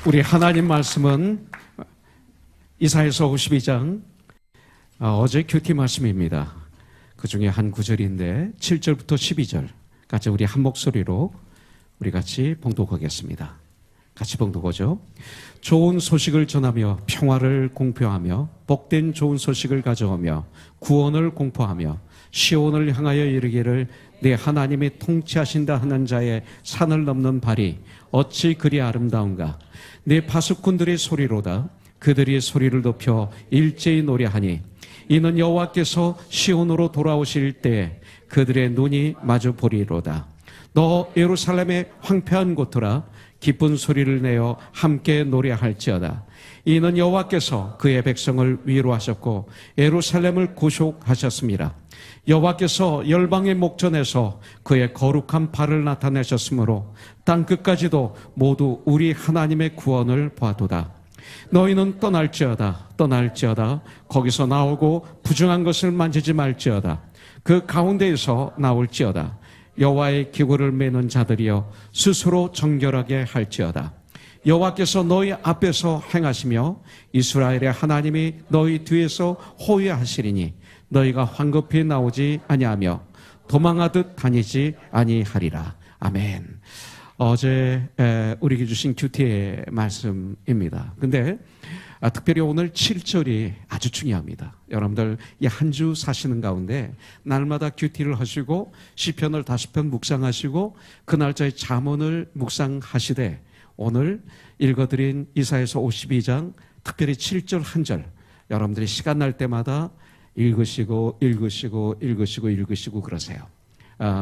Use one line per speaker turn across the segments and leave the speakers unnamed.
우리 하나님 말씀은 이사야서 52장 어제 큐티 말씀입니다. 그 중에 한 구절인데 7절부터 12절까지 우리 한 목소리로 우리 같이 봉독하겠습니다. 같이 봉독하죠. 좋은 소식을 전하며 평화를 공표하며 복된 좋은 소식을 가져오며 구원을 공포하며 시온을 향하여 이르기를 내 하나님이 통치하신다 하는 자의 산을 넘는 발이 어찌 그리 아름다운가. 내 파수꾼들의 소리로다. 그들이 소리를 높여 일제히 노래하니 이는 여호와께서 시온으로 돌아오실 때에 그들의 눈이 마주 보리로다. 너 예루살렘의 황폐한 곳들아 기쁜 소리를 내어 함께 노래할지어다. 이는 여호와께서 그의 백성을 위로하셨고 예루살렘을 구속하셨습니다. 여호와께서 열방의 목전에서 그의 거룩한 발을 나타내셨으므로 땅 끝까지도 모두 우리 하나님의 구원을 보아도다. 너희는 떠날지어다 거기서 나오고 부정한 것을 만지지 말지어다. 그 가운데에서 나올지어다. 여호와의 기구를 매는 자들이여 스스로 정결하게 할지어다. 여호와께서 너희 앞에서 행하시며 이스라엘의 하나님이 너희 뒤에서 호위하시리니 너희가 황급히 나오지 아니하며 도망하듯 다니지 아니하리라. 아멘. 어제 우리에게 주신 큐티의 말씀입니다. 근데 특별히 오늘 7절이 아주 중요합니다. 여러분들 이 한 주 사시는 가운데 날마다 큐티를 하시고 시편을 다시 편 묵상하시고 그 날짜의 잠언을 묵상하시되 오늘 읽어드린 이사야서 52장 특별히 7절 한 절 여러분들이 시간 날 때마다 읽으시고 그러세요.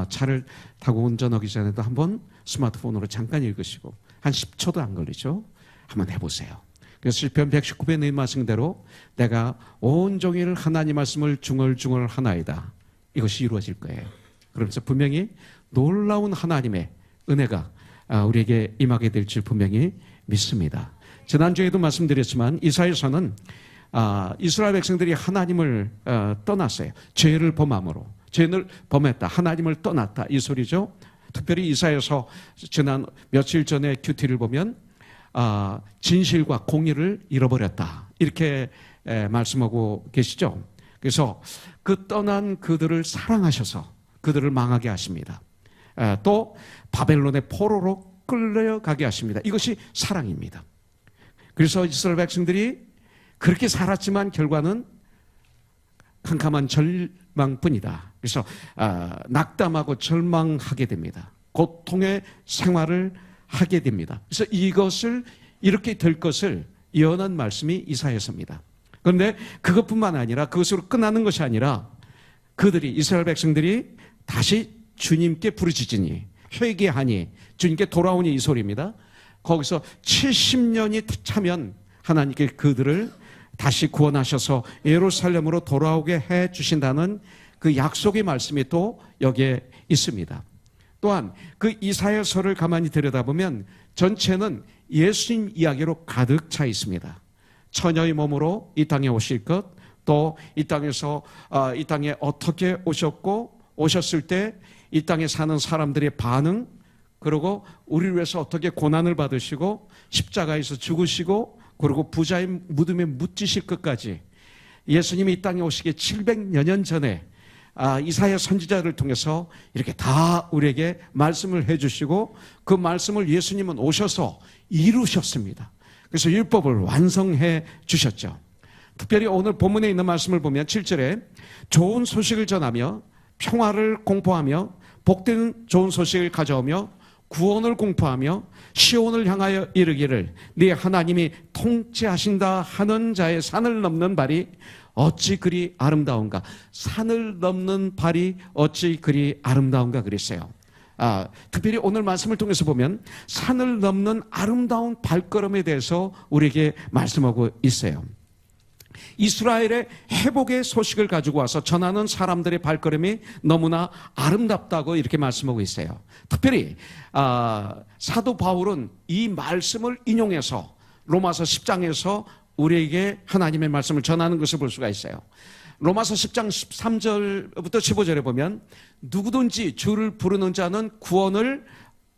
차를 타고 운전하기 전에도 한번 스마트폰으로 잠깐 읽으시고 한 10초도 안 걸리죠. 한번 해보세요. 그래서 시편 119편의 말씀대로 내가 온종일 하나님 말씀을 중얼중얼 하나이다. 이것이 이루어질 거예요. 그러면서 분명히 놀라운 하나님의 은혜가 우리에게 임하게 될 줄 분명히 믿습니다. 지난주에도 말씀드렸지만 이사야서는 이스라엘 백성들이 하나님을 떠났어요. 죄를 범함으로. 죄를 범했다. 하나님을 떠났다. 이 소리죠. 특별히 이사야서 지난 며칠 전에 큐티를 보면 진실과 공의를 잃어버렸다. 이렇게 말씀하고 계시죠. 그래서 그 떠난 그들을 사랑하셔서 그들을 망하게 하십니다. 또 바벨론의 포로로 끌려가게 하십니다. 이것이 사랑입니다. 그래서 이스라엘 백성들이 그렇게 살았지만 결과는 캄캄한 절망뿐이다. 그래서 낙담하고 절망하게 됩니다. 고통의 생활을 하게 됩니다. 그래서 이것을 이렇게 될 것을 예언한 말씀이 이사야서입니다. 그런데 그것뿐만 아니라 그것으로 끝나는 것이 아니라 그들이 이스라엘 백성들이 다시 주님께 부르짖으니 회개하니 주님께 돌아오니 이 소리입니다. 거기서 70년이 차면 하나님께 그들을 다시 구원하셔서 예루살렘으로 돌아오게 해 주신다는 그 약속의 말씀이 또 여기에 있습니다. 또한 그 이사야서를 가만히 들여다보면 전체는 예수님 이야기로 가득 차 있습니다. 처녀의 몸으로 이 땅에 오실 것, 또 이 땅에서 이 땅에 어떻게 오셨고 오셨을 때 이 땅에 사는 사람들의 반응, 그리고 우리를 위해서 어떻게 고난을 받으시고 십자가에서 죽으시고 그리고 부자의 무덤에 묻히실 것까지 예수님이 이 땅에 오시기 700여 년 전에 이사야 선지자를 통해서 이렇게 다 우리에게 말씀을 해주시고 그 말씀을 예수님은 오셔서 이루셨습니다. 그래서 율법을 완성해 주셨죠. 특별히 오늘 본문에 있는 말씀을 보면 7절에 좋은 소식을 전하며 평화를 공포하며 복된 좋은 소식을 가져오며 구원을 공포하며 시온을 향하여 이르기를 네 하나님이 통치하신다 하는 자의 산을 넘는 발이 어찌 그리 아름다운가. 산을 넘는 발이 어찌 그리 아름다운가 그랬어요. 특별히 오늘 말씀을 통해서 보면 산을 넘는 아름다운 발걸음에 대해서 우리에게 말씀하고 있어요. 이스라엘의 회복의 소식을 가지고 와서 전하는 사람들의 발걸음이 너무나 아름답다고 이렇게 말씀하고 있어요. 특별히 사도 바울은 이 말씀을 인용해서 로마서 10장에서 우리에게 하나님의 말씀을 전하는 것을 볼 수가 있어요. 로마서 10장 13절부터 15절에 보면 누구든지 주를 부르는 자는 구원을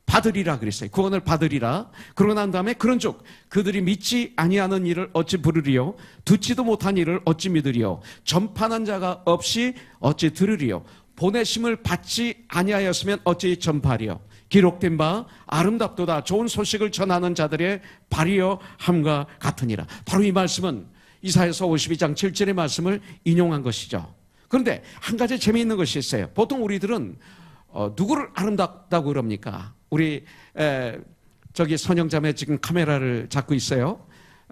받으리라 그랬어요. 구원을 받으리라. 그러고 난 다음에 그런즉 그들이 믿지 아니하는 일을 어찌 부르리요? 듣지도 못한 일을 어찌 믿으리요? 전파하는 자가 없이 어찌 들으리요? 보내심을 받지 아니하였으면 어찌 전파하리요? 기록된 바 아름답도다 좋은 소식을 전하는 자들의 발이여 함과 같으니라. 바로 이 말씀은 이사야서 52장 7절의 말씀을 인용한 것이죠. 그런데 한 가지 재미있는 것이 있어요. 보통 우리들은 누구를 아름답다고 그럽니까? 우리 저기 선영자매 지금 카메라를 잡고 있어요.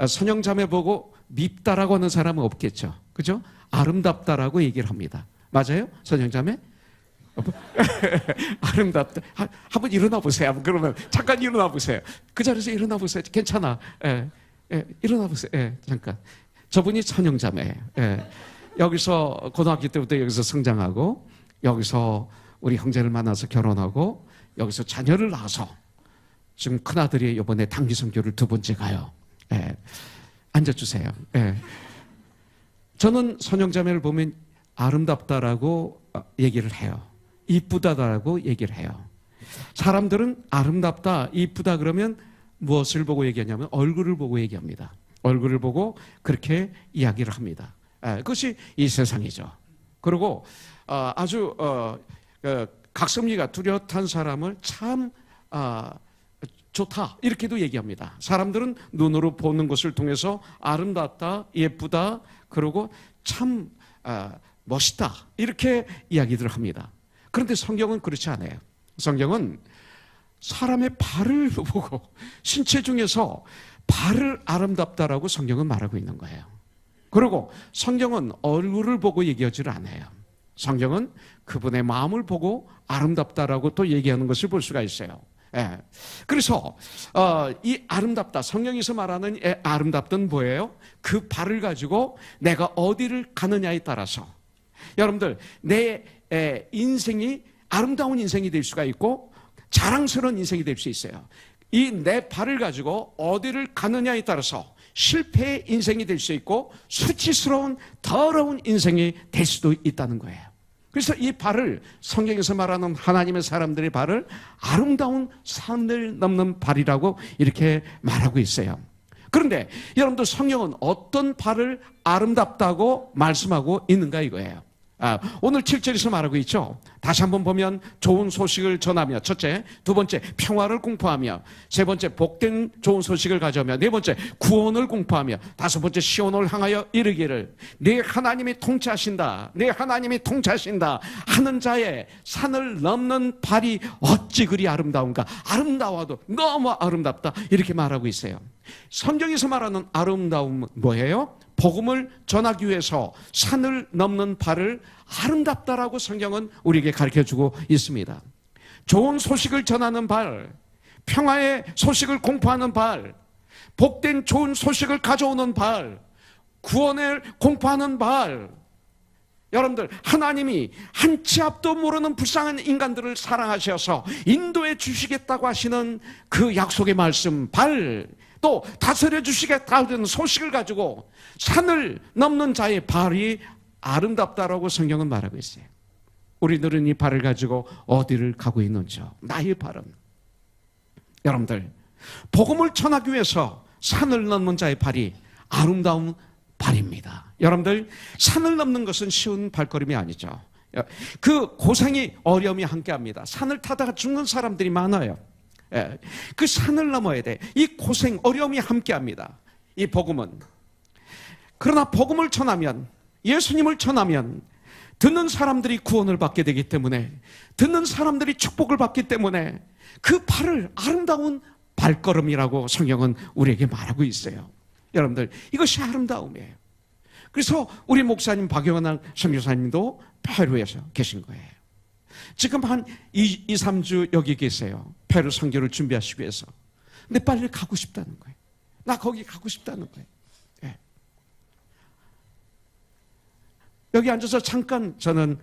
선영자매 보고 밉다라고 하는 사람은 없겠죠. 그죠? 아름답다라고 얘기를 합니다. 맞아요? 선영자매? 아름답다. 한번 일어나 보세요. 그러면 잠깐 일어나 보세요. 그 자리에서 일어나 보세요. 괜찮아. 일어나 보세요. 잠깐. 저분이 선영자매예요. 여기서 고등학교 때부터 여기서 성장하고 여기서 우리 형제를 만나서 결혼하고 여기서 자녀를 낳아서 지금 큰아들이 이번에 단기 선교를 2번째 가요. 앉아주세요. 저는 선영자매를 보면 아름답다라고 얘기를 해요. 이쁘다라고 얘기를 해요. 사람들은 아름답다, 이쁘다 그러면 무엇을 보고 얘기하냐면 얼굴을 보고 얘기합니다. 얼굴을 보고 그렇게 이야기를 합니다. 그것이 이 세상이죠. 그리고 아주 각성미가 뚜렷한 사람을 참 좋다 이렇게도 얘기합니다. 사람들은 눈으로 보는 것을 통해서 아름답다, 예쁘다, 그리고 참 멋있다 이렇게 이야기들을 합니다. 그런데 성경은 그렇지 않아요. 성경은 사람의 발을 보고 신체 중에서 발을 아름답다라고 성경은 말하고 있는 거예요. 그리고 성경은 얼굴을 보고 얘기하지를 않아요. 성경은 그분의 마음을 보고 아름답다라고 또 얘기하는 것을 볼 수가 있어요. 그래서 이 아름답다, 성경에서 말하는 아름답던 뭐예요? 그 발을 가지고 내가 어디를 가느냐에 따라서 여러분들 내 인생이 아름다운 인생이 될 수가 있고 자랑스러운 인생이 될 수 있어요. 이 내 발을 가지고 어디를 가느냐에 따라서 실패의 인생이 될 수 있고 수치스러운 더러운 인생이 될 수도 있다는 거예요. 그래서 이 발을 성경에서 말하는 하나님의 사람들의 발을 아름다운 산을 넘는 발이라고 이렇게 말하고 있어요. 그런데 여러분들 성경은 어떤 발을 아름답다고 말씀하고 있는가 이거예요. 오늘 7절에서 말하고 있죠. 다시 한번 보면 좋은 소식을 전하며 첫째, 두 번째 평화를 공포하며 세 번째 복된 좋은 소식을 가져오며 네 번째 구원을 공포하며 다섯 번째 시온을 향하여 이르기를 네 하나님이 통치하신다, 네 하나님이 통치하신다 하는 자의 산을 넘는 발이 어찌 그리 아름다운가. 아름다워도 너무 아름답다 이렇게 말하고 있어요. 성경에서 말하는 아름다움은 뭐예요? 복음을 전하기 위해서 산을 넘는 발을 아름답다라고 성경은 우리에게 가르쳐주고 있습니다. 좋은 소식을 전하는 발, 평화의 소식을 공포하는 발, 복된 좋은 소식을 가져오는 발, 구원을 공포하는 발. 여러분들 하나님이 한 치 앞도 모르는 불쌍한 인간들을 사랑하셔서 인도해 주시겠다고 하시는 그 약속의 말씀 발, 또 다스려 주시겠다는 소식을 가지고 산을 넘는 자의 발이 아름답다라고 성경은 말하고 있어요. 우리들은 이 발을 가지고 어디를 가고 있는지요? 나의 발은 여러분들 복음을 전하기 위해서 산을 넘는 자의 발이 아름다운 발입니다. 여러분들 산을 넘는 것은 쉬운 발걸음이 아니죠. 그 고생이 어려움이 함께합니다. 산을 타다가 죽는 사람들이 많아요. 그 산을 넘어야 돼. 이 고생, 어려움이 함께합니다. 이 복음은. 그러나 복음을 전하면, 예수님을 전하면 듣는 사람들이 구원을 받게 되기 때문에, 듣는 사람들이 축복을 받기 때문에 그 발을 아름다운 발걸음이라고 성경은 우리에게 말하고 있어요. 여러분들 이것이 아름다움이에요. 그래서 우리 목사님 박영환 선교사님도 페루에서 계신 거예요. 지금 한 2-3주 여기 계세요. 페루 선교를 준비하시기 위해서. 근데 빨리 가고 싶다는 거예요. 나 거기 가고 싶다는 거예요. 네. 여기 앉아서 잠깐 저는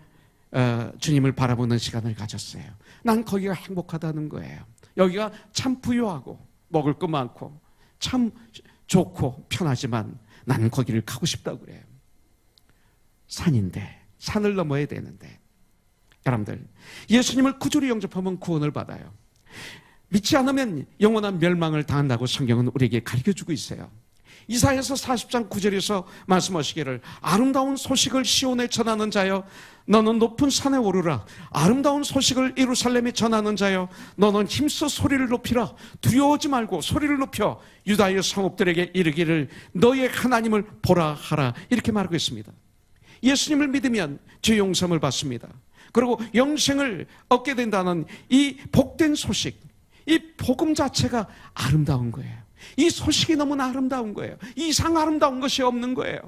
주님을 바라보는 시간을 가졌어요. 난 거기가 행복하다는 거예요. 여기가 참 부유하고 먹을 거 많고 참 좋고 편하지만 나는 거기를 가고 싶다고 그래요. 산인데, 산을 넘어야 되는데. 여러분들 예수님을 구주로 영접하면 구원을 받아요. 믿지 않으면 영원한 멸망을 당한다고 성경은 우리에게 가르쳐주고 있어요. 이사야서 40장 9절에서 말씀하시기를 아름다운 소식을 시온에 전하는 자여 너는 높은 산에 오르라. 아름다운 소식을 예루살렘에 전하는 자여 너는 힘써 소리를 높이라. 두려워하지 말고 소리를 높여 유다의 성읍들에게 이르기를 너의 하나님을 보라 하라. 이렇게 말하고 있습니다. 예수님을 믿으면 죄 용서를 받습니다. 그리고 영생을 얻게 된다는 이 복된 소식, 이 복음 자체가 아름다운 거예요. 이 소식이 너무나 아름다운 거예요. 이상 아름다운 것이 없는 거예요.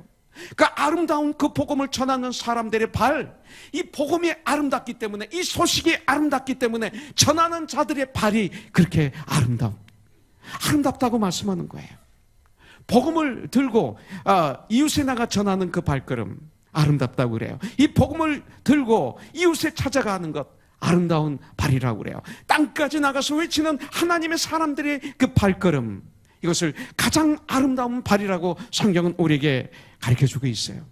그 아름다운 그 복음을 전하는 사람들의 발, 이 복음이 아름답기 때문에, 이 소식이 아름답기 때문에 전하는 자들의 발이 그렇게 아름답다고 말씀하는 거예요. 복음을 들고 이웃에 나가 전하는 그 발걸음 아름답다고 그래요. 이 복음을 들고 이웃에 찾아가는 것 아름다운 발이라고 그래요. 땅까지 나가서 외치는 하나님의 사람들의 그 발걸음, 이것을 가장 아름다운 발이라고 성경은 우리에게 가르쳐주고 있어요.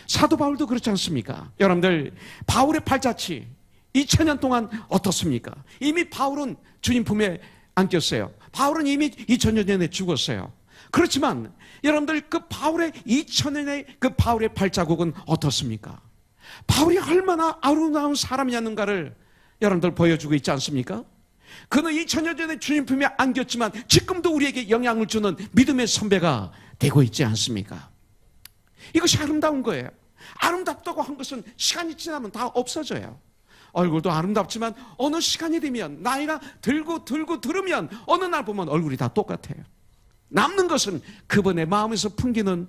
사도 바울도 그렇지 않습니까? 여러분들, 바울의 발자취 2000년 동안 어떻습니까? 이미 바울은 주님 품에 안겼어요. 바울은 이미 2000년 전에 죽었어요. 그렇지만 여러분들, 그 바울의 2000년의 그 바울의 발자국은 어떻습니까? 바울이 얼마나 아름다운 사람이었는가를 여러분들 보여주고 있지 않습니까? 그는 2000년 전에 주님 품에 안겼지만 지금도 우리에게 영향을 주는 믿음의 선배가 되고 있지 않습니까? 이것이 아름다운 거예요. 아름답다고 한 것은 시간이 지나면 다 없어져요. 얼굴도 아름답지만 어느 시간이 되면, 나이가 들고 들으면 어느 날 보면 얼굴이 다 똑같아요. 남는 것은 그분의 마음에서 풍기는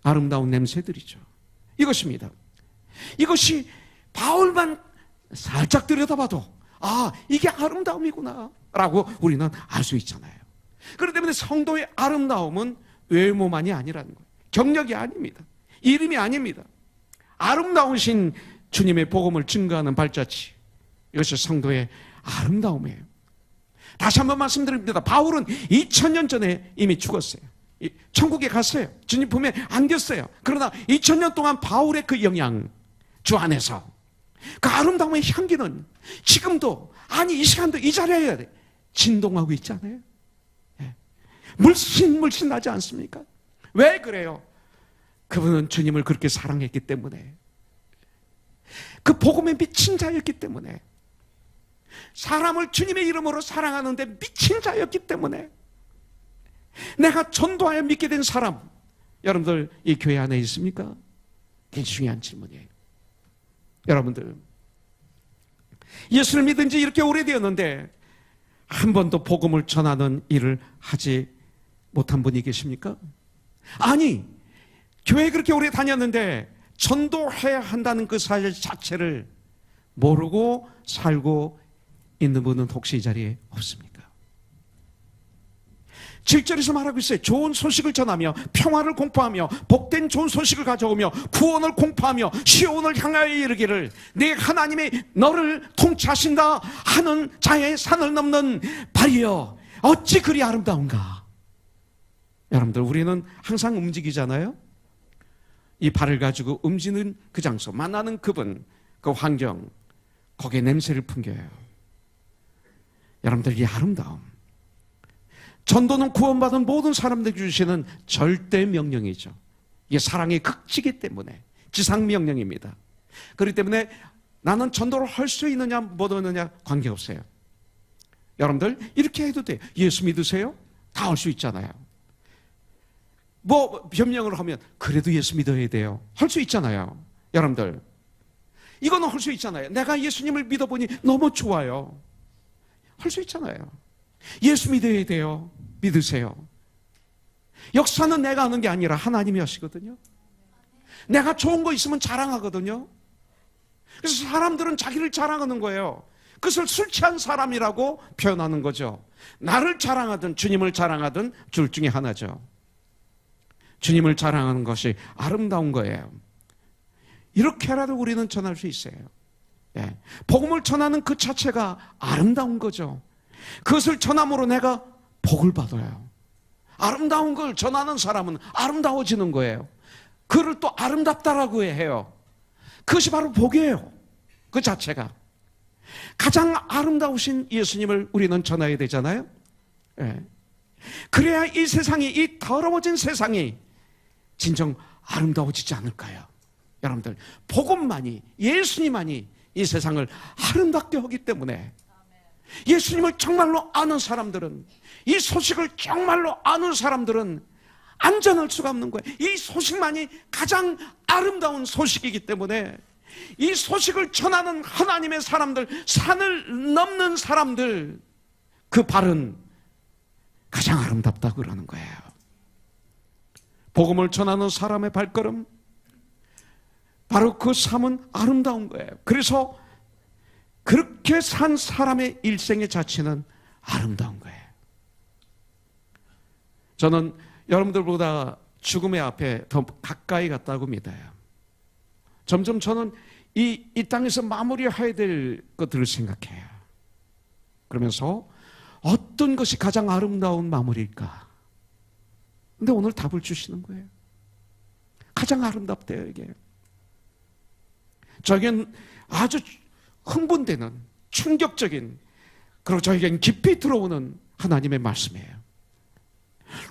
아름다운 냄새들이죠. 이것입니다. 이것이 바울만 살짝 들여다봐도 이게 아름다움이구나 라고 우리는 알 수 있잖아요. 그렇기 때문에 성도의 아름다움은 외모만이 아니라는 거예요. 경력이 아닙니다. 이름이 아닙니다. 아름다우신 주님의 복음을 증거하는 발자취, 이것이 성도의 아름다움이에요. 다시 한번 말씀드립니다. 바울은 2000년 전에 이미 죽었어요. 천국에 갔어요. 주님 품에 안겼어요. 그러나 2000년 동안 바울의 그 영향, 주 안에서 그 아름다움의 향기는 지금도, 이 시간도 이 자리에 진동하고 있잖아요. 물씬 나지 않습니까? 왜 그래요? 그분은 주님을 그렇게 사랑했기 때문에, 그 복음에 미친 자였기 때문에, 사람을 주님의 이름으로 사랑하는데 미친 자였기 때문에, 내가 전도하여 믿게 된 사람, 여러분들 이 교회 안에 있습니까? 굉장히 중요한 질문이에요. 여러분들, 예수를 믿은 지 이렇게 오래되었는데 한 번도 복음을 전하는 일을 하지 못한 분이 계십니까? 아니, 교회 그렇게 오래 다녔는데 전도해야 한다는 그 사실 자체를 모르고 살고 있는 분은 혹시 이 자리에 없습니까? 7절에서 말하고 있어요. 좋은 소식을 전하며 평화를 공포하며 복된 좋은 소식을 가져오며 구원을 공포하며 시온을 향하여 이르기를 내 하나님이 너를 통치하신다 하는 자의 산을 넘는 발이여 어찌 그리 아름다운가. 여러분들, 우리는 항상 움직이잖아요. 이 발을 가지고 움직이는 그 장소, 만나는 그분, 그 환경, 거기에 냄새를 풍겨요. 여러분들, 이 아름다움, 전도는 구원받은 모든 사람들에게 주시는 절대 명령이죠. 이게 사랑의 극치기 때문에 지상명령입니다. 그렇기 때문에 나는 전도를 할 수 있느냐 못하느냐 관계없어요. 여러분들, 이렇게 해도 돼요. 예수 믿으세요? 다 할 수 있잖아요. 뭐 변명을 하면 그래도 예수 믿어야 돼요. 할 수 있잖아요. 여러분들, 이거는 할 수 있잖아요. 내가 예수님을 믿어보니 너무 좋아요. 할 수 있잖아요. 예수 믿어야 돼요. 믿으세요. 역사는 내가 하는 게 아니라 하나님이 하시거든요. 내가 좋은 거 있으면 자랑하거든요. 그래서 사람들은 자기를 자랑하는 거예요. 그것을 술 취한 사람이라고 표현하는 거죠. 나를 자랑하든 주님을 자랑하든 둘 중에 하나죠. 주님을 자랑하는 것이 아름다운 거예요. 이렇게라도 우리는 전할 수 있어요. 복음을 전하는 그 자체가 아름다운 거죠. 그것을 전함으로 내가 복을 받아요. 아름다운 걸 전하는 사람은 아름다워지는 거예요. 그를 또 아름답다라고 해요. 그것이 바로 복이에요. 그 자체가. 가장 아름다우신 예수님을 우리는 전해야 되잖아요. 예. 그래야 이 세상이, 이 더러워진 세상이 진정 아름다워지지 않을까요? 여러분들, 복음만이, 예수님만이 이 세상을 아름답게 하기 때문에 예수님을 정말로 아는 사람들은, 이 소식을 정말로 아는 사람들은 안전할 수가 없는 거예요. 이 소식만이 가장 아름다운 소식이기 때문에 이 소식을 전하는 하나님의 사람들, 산을 넘는 사람들, 그 발은 가장 아름답다고 그러는 거예요. 복음을 전하는 사람의 발걸음, 바로 그 삶은 아름다운 거예요. 그래서 그렇게 산 사람의 일생의 자체는 아름다운 거예요. 저는 여러분들보다 죽음의 앞에 더 가까이 갔다고 믿어요. 점점 저는 이 땅에서 마무리해야 될 것들을 생각해요. 그러면서 어떤 것이 가장 아름다운 마무리일까? 근데 오늘 답을 주시는 거예요. 가장 아름답대요, 이게. 저에겐 아주 흥분되는, 충격적인, 그리고 저에겐 깊이 들어오는 하나님의 말씀이에요.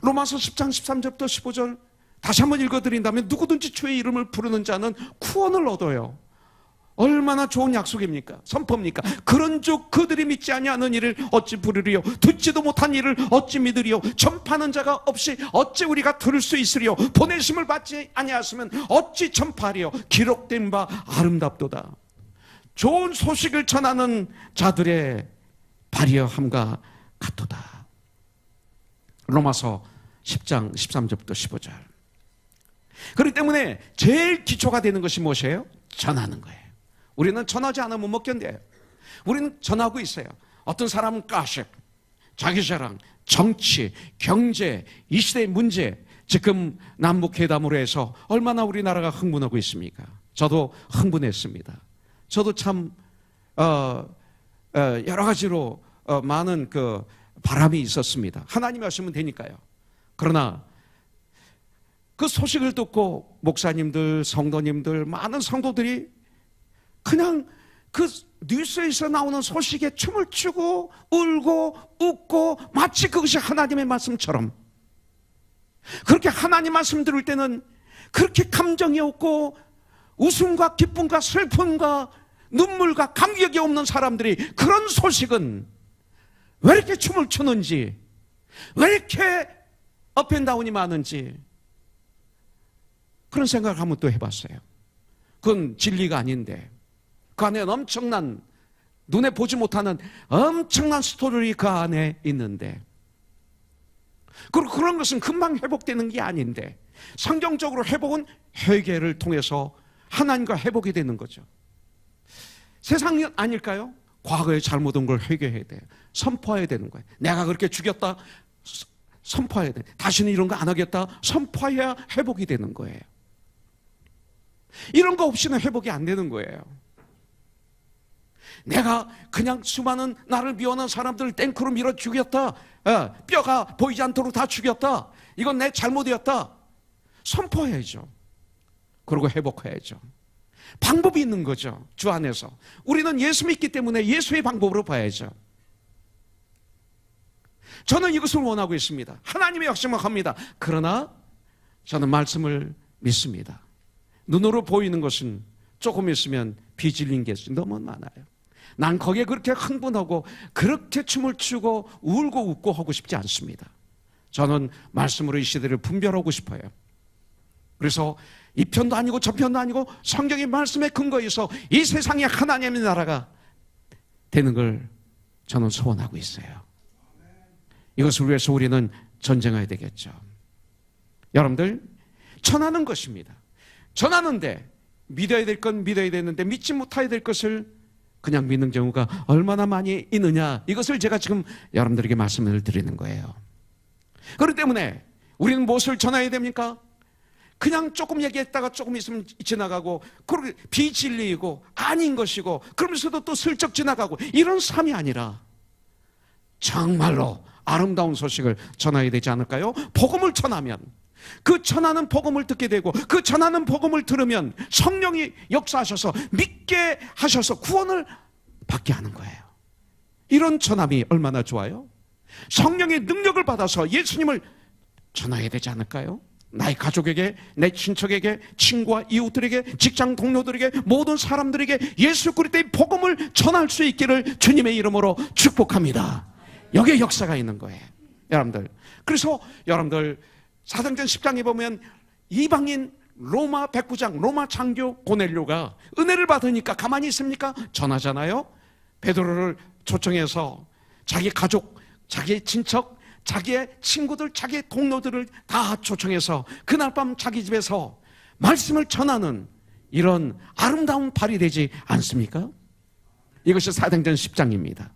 로마서 10장 13절부터 15절 다시 한번 읽어드린다면, 누구든지 주의 이름을 부르는 자는 구원을 얻어요. 얼마나 좋은 약속입니까? 선포입니까? 그런즉 그들이 믿지 아니하는 이를 어찌 부르리요? 듣지도 못한 이를 어찌 믿으리요? 전파하는 자가 없이 어찌 우리가 들을 수 있으리요? 보내심을 받지 아니하시면 어찌 전파하리요? 기록된 바 아름답도다. 좋은 소식을 전하는 자들의 발이여함과 같도다. 로마서 10장 13절부터 15절. 그렇기 때문에 제일 기초가 되는 것이 무엇이에요? 전하는 거예요. 우리는 전하지 않으면 못 견뎌요. 우리는 전하고 있어요. 어떤 사람은 가십, 자기 자랑, 정치, 경제, 이 시대의 문제, 지금 남북회담으로 해서 얼마나 우리나라가 흥분하고 있습니까? 저도 흥분했습니다. 저도 참 여러 가지로 많은 그 바람이 있었습니다. 하나님이 하시면 되니까요. 그러나 그 소식을 듣고 목사님들, 성도님들, 많은 성도들이 그냥 그 뉴스에서 나오는 소식에 춤을 추고 울고 웃고, 마치 그것이 하나님의 말씀처럼, 그렇게 하나님 말씀 들을 때는 그렇게 감정이 없고 웃음과 기쁨과 슬픔과 눈물과 감격이 없는 사람들이 그런 소식은 왜 이렇게 춤을 추는지, 왜 이렇게 업앤다운이 많은지, 그런 생각을 한번 또 해봤어요. 그건 진리가 아닌데, 그 안에 엄청난, 눈에 보지 못하는 엄청난 스토리 그 안에 있는데, 그리고 그런 것은 금방 회복되는 게 아닌데, 성경적으로 회복은 회개를 통해서 하나님과 회복이 되는 거죠. 세상이 아닐까요? 과거에 잘못한 걸 회개해야 돼요. 선포해야 되는 거예요. 내가 그렇게 죽였다, 선포해야 돼. 다시는 이런 거 안 하겠다, 선포해야 회복이 되는 거예요. 이런 거 없이는 회복이 안 되는 거예요. 내가 그냥 수많은 나를 미워하는 사람들을 탱크로 밀어 죽였다, 뼈가 보이지 않도록 다 죽였다, 이건 내 잘못이었다, 선포해야죠. 그리고 회복해야죠. 방법이 있는 거죠. 주 안에서 우리는 예수 믿기 때문에 예수의 방법으로 봐야죠. 저는 이것을 원하고 있습니다. 하나님의 역사만 합니다. 그러나 저는 말씀을 믿습니다. 눈으로 보이는 것은 조금 있으면 비질린 게 너무 많아요. 난 거기에 그렇게 흥분하고 그렇게 춤을 추고 울고 웃고 하고 싶지 않습니다. 저는 말씀으로 이 시대를 분별하고 싶어요. 그래서 이 편도 아니고 저 편도 아니고 성경의 말씀에 근거해서 이 세상에 하나님의 나라가 되는 걸 저는 소원하고 있어요. 이것을 위해서 우리는 전쟁해야 되겠죠. 여러분들, 전하는 것입니다. 전하는데 믿어야 될 건 믿어야 되는데 믿지 못해야 될 것을 그냥 믿는 경우가 얼마나 많이 있느냐, 이것을 제가 지금 여러분들에게 말씀을 드리는 거예요. 그렇기 때문에 우리는 무엇을 전해야 됩니까? 그냥 조금 얘기했다가 조금 있으면 지나가고, 그리고 비진리이고 아닌 것이고, 그러면서도 또 슬쩍 지나가고, 이런 삶이 아니라 정말로 아름다운 소식을 전해야 되지 않을까요? 복음을 전하면, 그 전하는 복음을 듣게 되고, 그 전하는 복음을 들으면 성령이 역사하셔서 믿게 하셔서 구원을 받게 하는 거예요. 이런 전함이 얼마나 좋아요? 성령의 능력을 받아서 예수님을 전해야 되지 않을까요? 나의 가족에게, 내 친척에게, 친구와 이웃들에게, 직장 동료들에게, 모든 사람들에게 예수 그리스도의 복음을 전할 수 있기를 주님의 이름으로 축복합니다. 여기에 역사가 있는 거예요, 여러분들. 그래서 여러분들 사도행전 10장에 보면 이방인 로마 백부장, 로마 장교 고넬료가 은혜를 받으니까 가만히 있습니까? 전하잖아요. 베드로를 초청해서 자기 가족, 자기 친척, 자기의 친구들, 자기의 동료들을 다 초청해서 그날 밤 자기 집에서 말씀을 전하는 이런 아름다운 발이 되지 않습니까? 이것이 사도행전 10장입니다.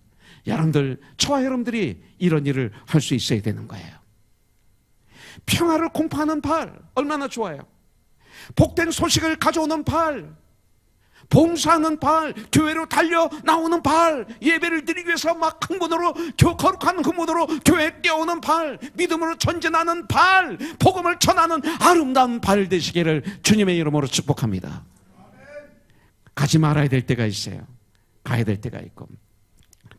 여러분들, 저와 여러분들이 이런 일을 할 수 있어야 되는 거예요. 평화를 공포하는 발, 얼마나 좋아요. 복된 소식을 가져오는 발, 봉사하는 발, 교회로 달려 나오는 발, 예배를 드리기 위해서 막 흥분으로, 거룩한 흥분으로 교회에 뛰어오는 발, 믿음으로 전진하는 발, 복음을 전하는 아름다운 발 되시기를 주님의 이름으로 축복합니다. 가지 말아야 될 때가 있어요. 가야 될 때가 있고.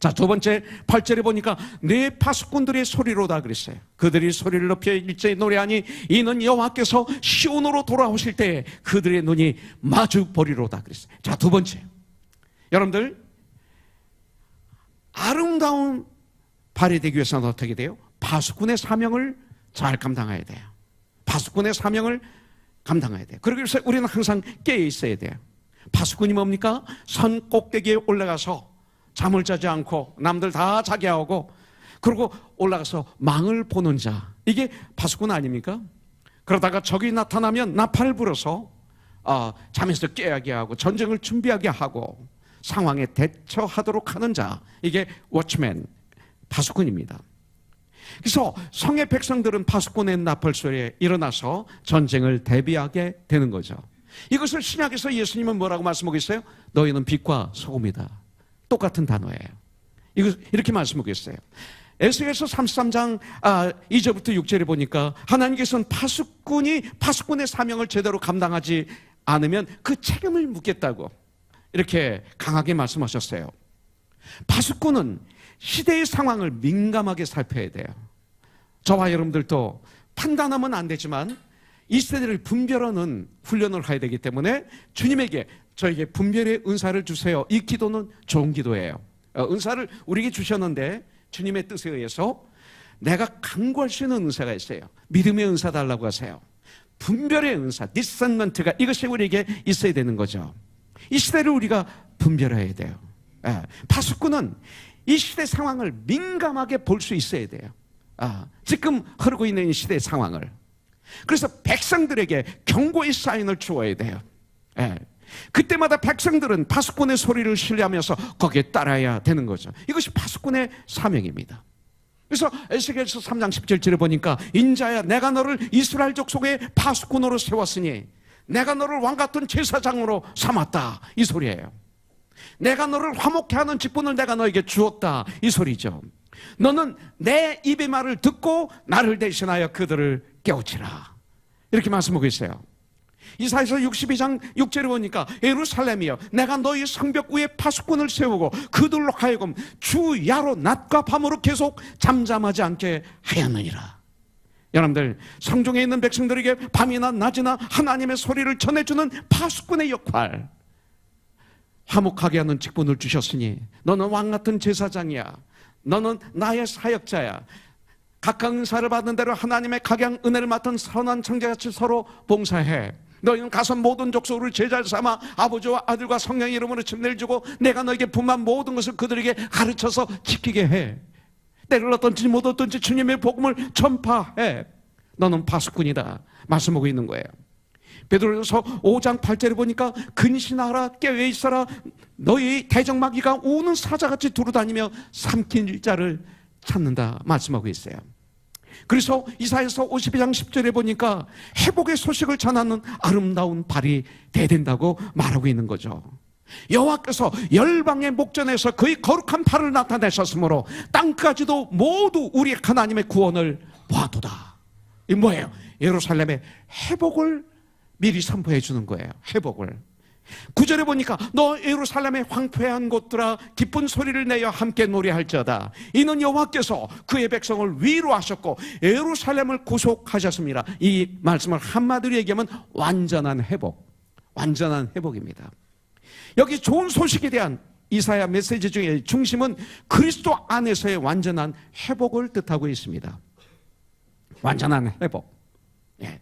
자, 두 번째 8절에 보니까 내 파수꾼들의 소리로다 그랬어요. 그들이 소리를 높여 일제히 노래하니 이는 여호와께서 시온으로 돌아오실 때에 그들의 눈이 마주 보리로다 그랬어요. 자, 두 번째, 여러분들 아름다운 발이 되기 위해서는 어떻게 돼요? 파수꾼의 사명을 잘 감당해야 돼요. 파수꾼의 사명을 감당해야 돼요. 그러기 위해서 우리는 항상 깨어 있어야 돼요. 파수꾼이 뭡니까? 산 꼭대기에 올라가서 잠을 자지 않고 남들 다 자게 하고 그리고 올라가서 망을 보는 자, 이게 파수꾼 아닙니까? 그러다가 적이 나타나면 나팔을 불어서 잠에서 깨게 하고 전쟁을 준비하게 하고 상황에 대처하도록 하는 자, 이게 워치맨, 파수꾼입니다. 그래서 성의 백성들은 파수꾼의 나팔 소리에 일어나서 전쟁을 대비하게 되는 거죠. 이것을 신약에서 예수님은 뭐라고 말씀하고 있어요? 너희는 빛과 소금이다. 똑같은 단어예요. 이거 이렇게 말씀하고 있어요. 에스겔서 33장 2절부터 6절에 보니까 하나님께서는 파수꾼의 사명을 제대로 감당하지 않으면 그 책임을 묻겠다고 이렇게 강하게 말씀하셨어요. 파수꾼은 시대의 상황을 민감하게 살펴야 돼요. 저와 여러분들도 판단하면 안 되지만 이 세대를 분별하는 훈련을 해야 되기 때문에 주님에게 저에게 분별의 은사를 주세요. 이 기도는 좋은 기도예요. 은사를 우리에게 주셨는데 주님의 뜻에 의해서 내가 강구할 수 있는 은사가 있어요. 믿음의 은사 달라고 하세요. 분별의 은사, 디스센먼트가 이것이 우리에게 있어야 되는 거죠. 이 시대를 우리가 분별해야 돼요. 파수꾼은 이 시대 상황을 민감하게 볼 수 있어야 돼요. 지금 흐르고 있는 이 시대의 상황을. 그래서 백성들에게 경고의 사인을 주어야 돼요. 그때마다 백성들은 파수꾼의 소리를 신뢰하면서 거기에 따라야 되는 거죠. 이것이 파수꾼의 사명입니다. 그래서 에스겔서 3장 17절에 보니까 인자야 내가 너를 이스라엘 족속의 파수꾼으로 세웠으니 내가 너를 왕같은 제사장으로 삼았다, 이 소리예요. 내가 너를 화목케 하는 직분을 내가 너에게 주었다, 이 소리죠. 너는 내 입의 말을 듣고 나를 대신하여 그들을 깨우치라, 이렇게 말씀하고 있어요. 이사야서 62장 6절에 보니까 예루살렘이여 내가 너희 성벽 위에 파수꾼을 세우고 그들로 하여금 주야로 낮과 밤으로 계속 잠잠하지 않게 하였느니라. 여러분들, 성중에 있는 백성들에게 밤이나 낮이나 하나님의 소리를 전해주는 파수꾼의 역할, 화목하게 하는 직분을 주셨으니 너는 왕같은 제사장이야. 너는 나의 사역자야. 각각 은사를 받는 대로 하나님의 각양 은혜를 맡은 선한 청자같이 서로 봉사해. 너희는 가서 모든 족속을 제자를 삼아 아버지와 아들과 성령의 이름으로 침례를 주고 내가 너에게 분만 모든 것을 그들에게 가르쳐서 지키게 해. 때를 얻든지 못 얻든지 주님의 복음을 전파해. 너는 파수꾼이다 말씀하고 있는 거예요. 베드로전서 5장 8절에 보니까 근신하라, 깨어 있어라. 너희 대적마귀가 우는 사자같이 두루다니며 삼킬 자를 찾는다 말씀하고 있어요. 그래서 이사야서 52장 10절에 보니까 회복의 소식을 전하는 아름다운 발이 돼야 된다고 말하고 있는 거죠. 여호와께서 열방의 목전에서 그의 거룩한 발을 나타내셨으므로 땅까지도 모두 우리 하나님의 구원을 보아도다. 이 뭐예요? 예루살렘의 회복을 미리 선포해 주는 거예요. 회복을. 9절에 보니까 너 예루살렘의 황폐한 곳들아 기쁜 소리를 내어 함께 노래할지어다. 이는 여호와께서 그의 백성을 위로하셨고 예루살렘을 구속하셨습니다. 이 말씀을 한마디로 얘기하면 완전한 회복, 완전한 회복입니다. 여기 좋은 소식에 대한 이사야 메시지 중에 중심은 그리스도 안에서의 완전한 회복을 뜻하고 있습니다. 완전한 회복. 예.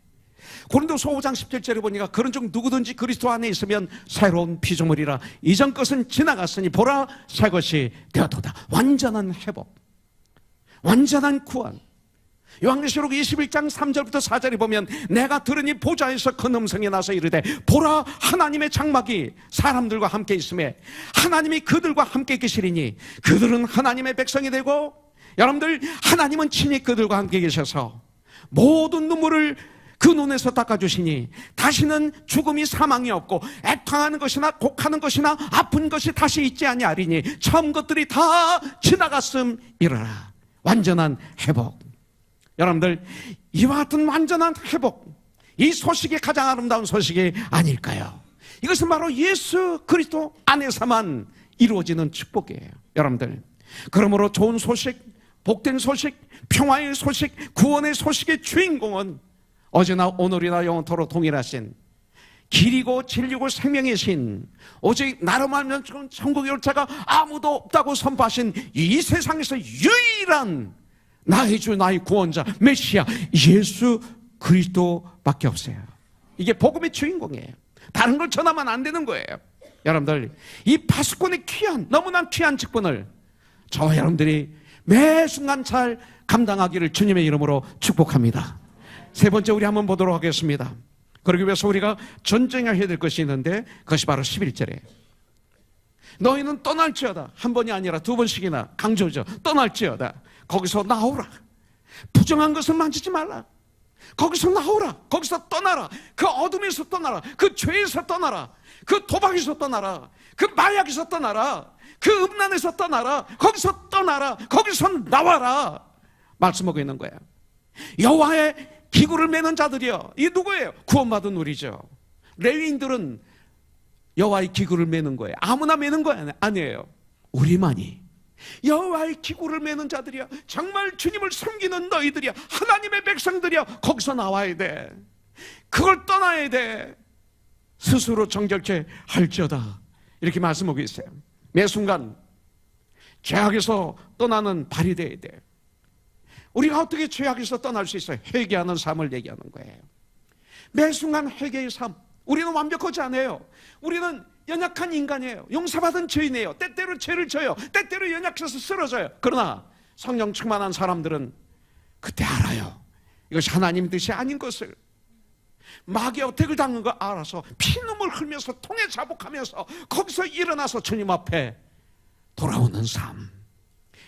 고린도서 5장 17절에 보니까 그런즉 누구든지 그리스도 안에 있으면 새로운 피조물이라 이전 것은 지나갔으니 보라 새 것이 되었도다. 완전한 회복, 완전한 구원. 요한계시록 21장 3절부터 4절에 보면 내가 들으니 보좌에서 큰 음성이 나서 이르되 보라 하나님의 장막이 사람들과 함께 있음에 하나님이 그들과 함께 계시리니 그들은 하나님의 백성이 되고, 여러분들 하나님은 친히 그들과 함께 계셔서 모든 눈물을 그 눈에서 닦아주시니 다시는 죽음이 사망이 없고 애통하는 것이나 곡하는 것이나 아픈 것이 다시 있지 아니하리니 처음 것들이 다 지나갔음이러라. 완전한 회복. 여러분들 이와 같은 완전한 회복, 이 소식이 가장 아름다운 소식이 아닐까요? 이것은 바로 예수 그리스도 안에서만 이루어지는 축복이에요. 여러분들, 그러므로 좋은 소식, 복된 소식, 평화의 소식, 구원의 소식의 주인공은 어제나 오늘이나 영원토록 동일하신 길이고 진리고 생명의 신, 오직 나로 알면 천국의 열차가 아무도 없다고 선포하신 이 세상에서 유일한 나의 주 나의 구원자 메시아 예수 그리스도밖에 없어요. 이게 복음의 주인공이에요. 다른 걸 전하면 안 되는 거예요. 여러분들, 이 파수꾼의 귀한, 너무나 귀한 직분을 저와 여러분들이 매 순간 잘 감당하기를 주님의 이름으로 축복합니다. 세 번째, 우리 한번 보도록 하겠습니다. 그러기 위해서 우리가 전쟁해야 될 것이 있는데 그것이 바로 11절에 너희는 떠날지어다. 한 번이 아니라 두 번씩이나 강조죠. 떠날지어다. 거기서 나오라. 부정한 것을 만지지 말라. 거기서 나오라. 거기서 떠나라. 그 어둠에서 떠나라. 그 죄에서 떠나라. 그 도박에서 떠나라. 그 마약에서 떠나라. 그 음란에서 떠나라. 거기서 떠나라. 거기서 나와라. 말씀하고 있는 거예요. 여호와의 기구를 매는 자들이요. 이게 누구예요? 구원받은 우리죠. 레위인들은 여호와의 기구를 매는 거예요. 아무나 매는 거 아니에요. 우리만이 여호와의 기구를 매는 자들이야. 정말 주님을 섬기는 너희들이야. 하나님의 백성들이야. 거기서 나와야 돼. 그걸 떠나야 돼. 스스로 정결케 할지어다. 이렇게 말씀하고 있어요. 매 순간 죄악에서 떠나는 발이 돼야 돼. 우리가 어떻게 죄악에서 떠날 수 있어요? 회개하는 삶을 얘기하는 거예요. 매 순간 회개의 삶. 우리는 완벽하지 않아요. 우리는 연약한 인간이에요. 용서받은 죄인이에요. 때때로 죄를 져요. 때때로 연약해서 쓰러져요. 그러나 성령 충만한 사람들은 그때 알아요. 이것이 하나님 뜻이 아닌 것을. 마귀의 어택을 당한 거 알아서 피눈물 흘면서 통에 자복하면서 거기서 일어나서 주님 앞에 돌아오는 삶.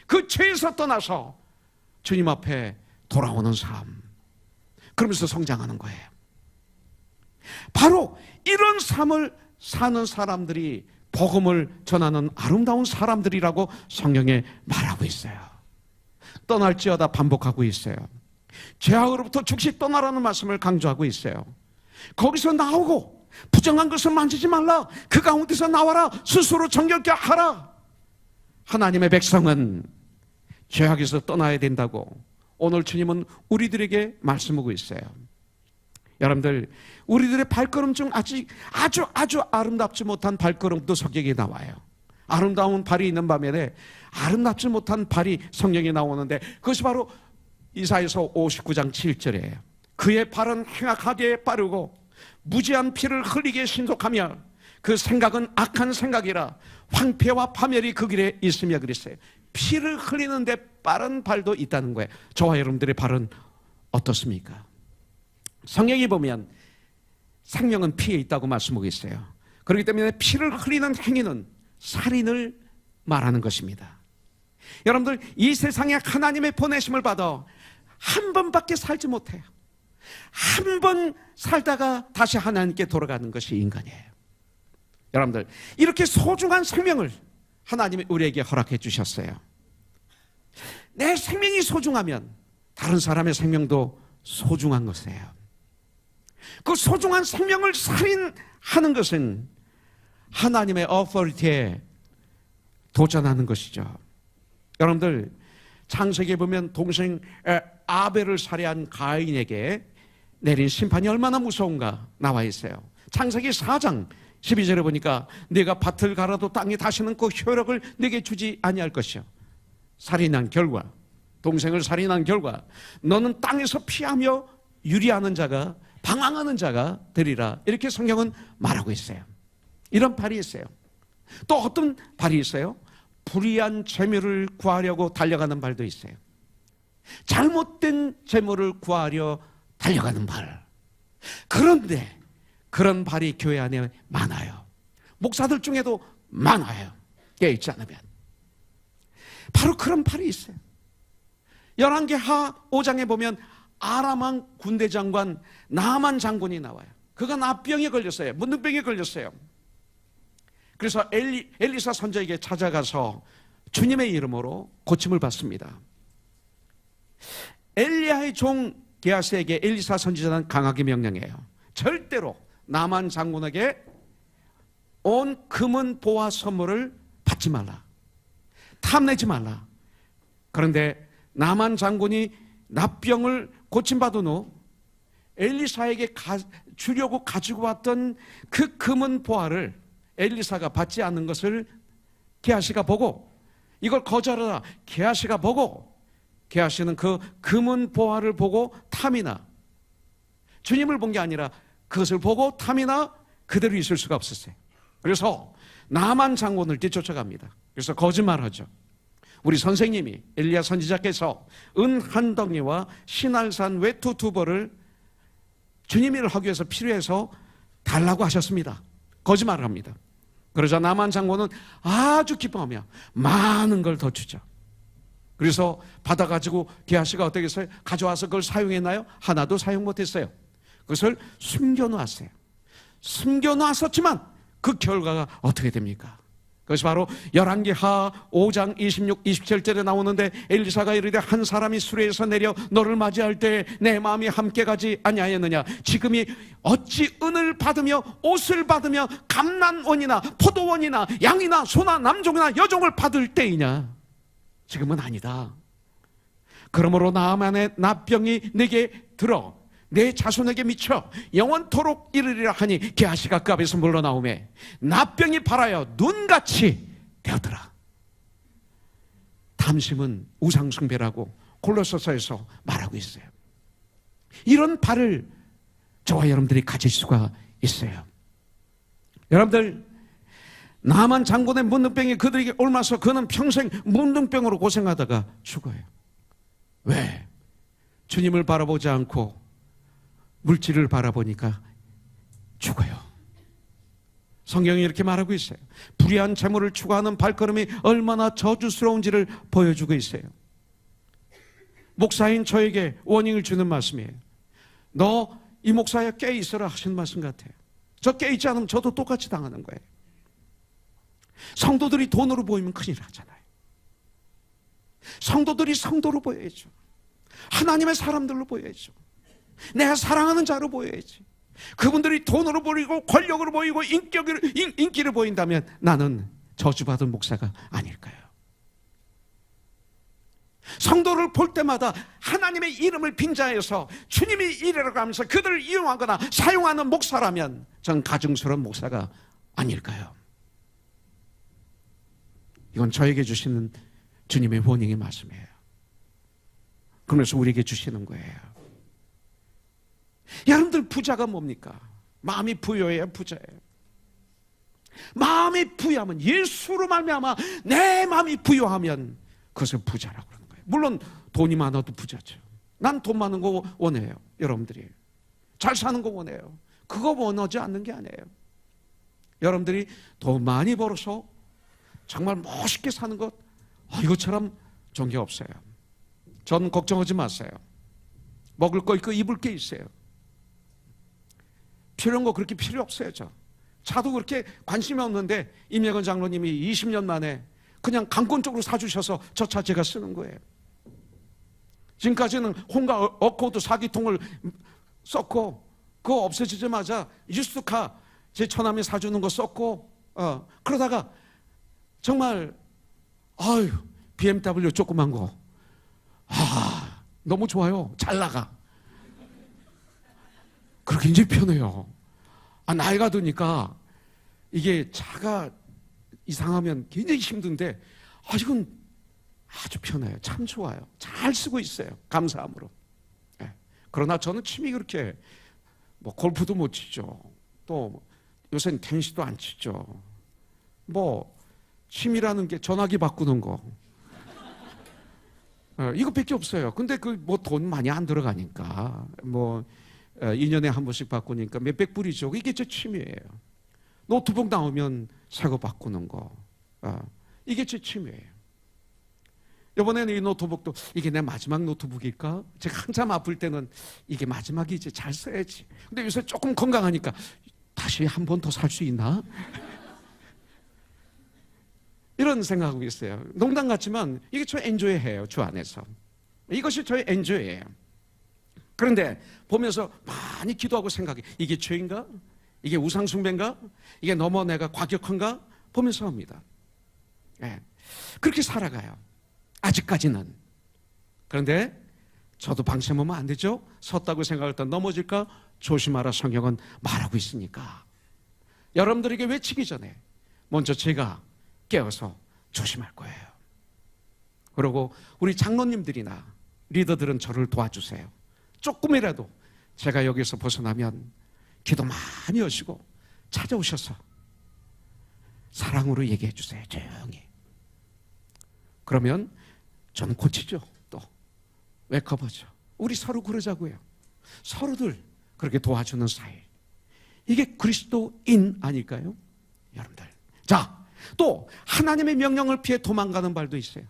그 죄에서 떠나서 주님 앞에 돌아오는 삶. 그러면서 성장하는 거예요. 바로 이런 삶을 사는 사람들이 복음을 전하는 아름다운 사람들이라고 성경에 말하고 있어요. 떠날지어다 반복하고 있어요. 죄악으로부터 즉시 떠나라는 말씀을 강조하고 있어요. 거기서 나오고 부정한 것을 만지지 말라. 그 가운데서 나와라. 스스로 정결케 하라. 하나님의 백성은 죄악에서 떠나야 된다고 오늘 주님은 우리들에게 말씀하고 있어요. 여러분들, 우리들의 발걸음 중 아주 아름답지 못한 발걸음도 성경에 나와요. 아름다운 발이 있는 반면에 아름답지 못한 발이 성경에 나오는데 그것이 바로 이사야서 59장 7절이에요. 그의 발은 행악하게 빠르고 무지한 피를 흘리게 신속하며 그 생각은 악한 생각이라 황폐와 파멸이 그 길에 있으며 그랬어요. 피를 흘리는데 빠른 발도 있다는 거예요. 저와 여러분들의 발은 어떻습니까? 성경에 보면 생명은 피에 있다고 말씀하고 있어요. 그렇기 때문에 피를 흘리는 행위는 살인을 말하는 것입니다. 여러분들, 이 세상에 하나님의 보내심을 받아 한 번밖에 살지 못해요. 한 번 살다가 다시 하나님께 돌아가는 것이 인간이에요. 여러분들, 이렇게 소중한 생명을 하나님이 우리에게 허락해 주셨어요. 내 생명이 소중하면 다른 사람의 생명도 소중한 것이에요. 그 소중한 생명을 살인하는 것은 하나님의 어퍼리티에 도전하는 것이죠. 여러분들 창세기에 보면 동생 아벨을 살해한 가인에게 내린 심판이 얼마나 무서운가 나와 있어요. 창세기 4장 12절에 보니까 네가 밭을 갈아도 땅이 다시는 그 효력을 네게 주지 아니할 것이요. 살인한 결과, 동생을 살인한 결과 너는 땅에서 피하며 유리하는 자가, 방황하는 자가 되리라. 이렇게 성경은 말하고 있어요. 이런 발이 있어요. 또 어떤 발이 있어요? 불의한 재물을 구하려고 달려가는 발도 있어요. 잘못된 재물을 구하려 달려가는 발. 그런데 그런 발이 교회 안에 많아요. 목사들 중에도 많아요. 깨어있지 않으면. 바로 그런 발이 있어요. 열왕기하 5장에 보면 아람왕 군대장관 나만 장군이 나와요. 그가 납병에 걸렸어요. 문둥병에 걸렸어요. 그래서 엘리사 선지자에게 찾아가서 주님의 이름으로 고침을 받습니다. 엘리야의 종 게하시에게 엘리사 선지자는 강하게 명령해요. 절대로 나만 장군에게 온 금은 보화 선물을 받지 말라. 탐내지 말라. 그런데 나만 장군이 납병을 고침받은 후 엘리사에게 주려고 가지고 왔던 그 금은 보화를 엘리사가 받지 않는 것을 게하시가 보고 이걸 거절하라. 게하시가 보고 게하시는 그 금은 보화를 보고 탐이나 주님을 본 게 아니라 그것을 보고 탐이나 그대로 있을 수가 없었어요. 그래서 나만 장군을 뒤쫓아갑니다. 그래서 거짓말하죠. 우리 선생님이 엘리야 선지자께서 은 한 덩이와 신할산 외투 2벌을 주님 일을 하기 위해서 필요해서 달라고 하셨습니다. 거짓말을 합니다. 그러자 나만 장군은 아주 기뻐하며 많은 걸 더 주죠. 그래서 받아가지고 게하시가 어떻게 했어요? 가져와서 그걸 사용했나요? 하나도 사용 못했어요. 그것을 숨겨놓았어요. 숨겨놨었지만 그 결과가 어떻게 됩니까? 그것이 바로 열왕기하 5장 26, 27절에 나오는데 엘리사가 이르되 한 사람이 수레에서 내려 너를 맞이할 때 내 마음이 함께 가지 아니하였느냐. 지금이 어찌 은을 받으며 옷을 받으며 감난원이나 포도원이나 양이나 소나 남종이나 여종을 받을 때이냐. 지금은 아니다. 그러므로 나만의 납병이 내게 들어 내 자손에게 미쳐 영원토록 이르리라 하니 게하시가 그 앞에서 물러나오매 납병이 발하여 눈같이 되었더라. 탐심은 우상숭배라고 골로새서에서 말하고 있어요. 이런 발을 저와 여러분들이 가질 수가 있어요. 여러분들 나만 장군의 문둥병이 그들에게 옮아서 그는 평생 문둥병으로 고생하다가 죽어요. 왜? 주님을 바라보지 않고 물질을 바라보니까 죽어요. 성경이 이렇게 말하고 있어요. 불의한 재물을 추구하는 발걸음이 얼마나 저주스러운지를 보여주고 있어요. 목사인 저에게 워닝을 주는 말씀이에요. 너 이 목사야 깨 있어라 하시는 말씀 같아요. 저 깨 있지 않으면 저도 똑같이 당하는 거예요. 성도들이 돈으로 보이면 큰일 나잖아요. 성도들이 성도로 보여야죠. 하나님의 사람들로 보여야죠. 내가 사랑하는 자로 보여야지. 그분들이 돈으로 보이고 권력으로 보이고 인기를 보인다면 나는 저주받은 목사가 아닐까요? 성도를 볼 때마다 하나님의 이름을 빙자해서 주님이 이래라고 하면서 그들을 이용하거나 사용하는 목사라면 전 가증스러운 목사가 아닐까요? 이건 저에게 주시는 주님의 원행의 말씀이에요. 그러면서 우리에게 주시는 거예요. 여러분들 부자가 뭡니까? 마음이 부여해야 부자예요. 마음이 부여하면 예수로 말미암아 내 마음이 부여하면 그것을 부자라고 그러는 거예요. 물론 돈이 많아도 부자죠. 난 돈 많은 거 원해요. 여러분들이 잘 사는 거 원해요. 그거 원하지 않는 게 아니에요. 여러분들이 돈 많이 벌어서 정말 멋있게 사는 것 이것처럼 좋은 게 없어요. 전 걱정하지 마세요. 먹을 거 있고 입을 게 있어요. 필요한 거 그렇게 필요 없어요. 차도 그렇게 관심이 없는데 임예건 장로님이 20년 만에 그냥 강권적으로 사주셔서 저 차 제가 쓰는 거예요. 지금까지는 혼가 어코드 4기통을 썼고 그거 없어지자마자 유스카 제 처남이 사주는 거 썼고 그러다가 정말 아유 BMW 조그만 거 너무 좋아요. 잘 나가. 그렇게 이제 편해요. 나이가 드니까 이게 차가 이상하면 굉장히 힘든데 아직은 아주 편해요. 참 좋아요. 잘 쓰고 있어요. 감사함으로. 네. 그러나 저는 취미 그렇게 뭐 골프도 못 치죠. 또 요새는 테니스도 안 치죠. 뭐 취미라는 게 전화기 바꾸는 거 이거밖에 없어요. 근데 그 뭐 돈 많이 안 들어가니까 뭐 2년에 한 번씩 바꾸니까 몇백 불이죠. 이게 제 취미예요. 노트북 나오면 새 거 바꾸는 거 이게 제 취미예요. 이번에는 이 노트북도 이게 내 마지막 노트북일까? 제가 한참 아플 때는 이게 마지막이지 잘 써야지. 근데 요새 조금 건강하니까 다시 한 번 더 살 수 있나? 이런 생각하고 있어요. 농담 같지만 이게 저 엔조이해요. 주 안에서. 이것이 저의 엔조이예요. 그런데 보면서 많이 기도하고 생각해. 이게 죄인가? 이게 우상숭배인가? 이게 너무 내가 과격한가? 보면서 합니다. 네. 그렇게 살아가요. 아직까지는. 그런데 저도 방심하면 안 되죠. 섰다고 생각할 때 넘어질까? 조심하라 성경은 말하고 있으니까. 여러분들에게 외치기 전에 먼저 제가 깨어서 조심할 거예요. 그리고 우리 장로님들이나 리더들은 저를 도와주세요. 조금이라도 제가 여기서 벗어나면 기도 많이 하시고 찾아오셔서 사랑으로 얘기해 주세요. 조용히. 그러면 저는 고치죠. 또 웨커버죠. 우리 서로 그러자고요. 서로들 그렇게 도와주는 사이. 이게 그리스도인 아닐까요? 여러분들. 자, 또 하나님의 명령을 피해 도망가는 발도 있어요.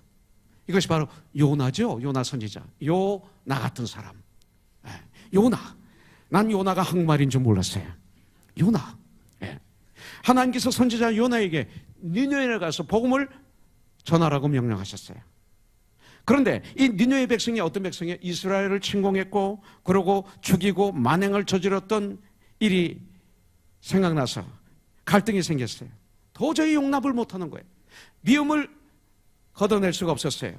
이것이 바로 요나죠. 요나 선지자. 요나 같은 사람. 요나. 난 요나가 한국말인 줄 몰랐어요. 요나. 하나님께서 선지자 요나에게 니느웨에 가서 복음을 전하라고 명령하셨어요. 그런데 이 니느웨 백성이 어떤 백성이에요? 이스라엘을 침공했고 그러고 죽이고 만행을 저질렀던 일이 생각나서 갈등이 생겼어요. 도저히 용납을 못하는 거예요. 미움을 걷어낼 수가 없었어요.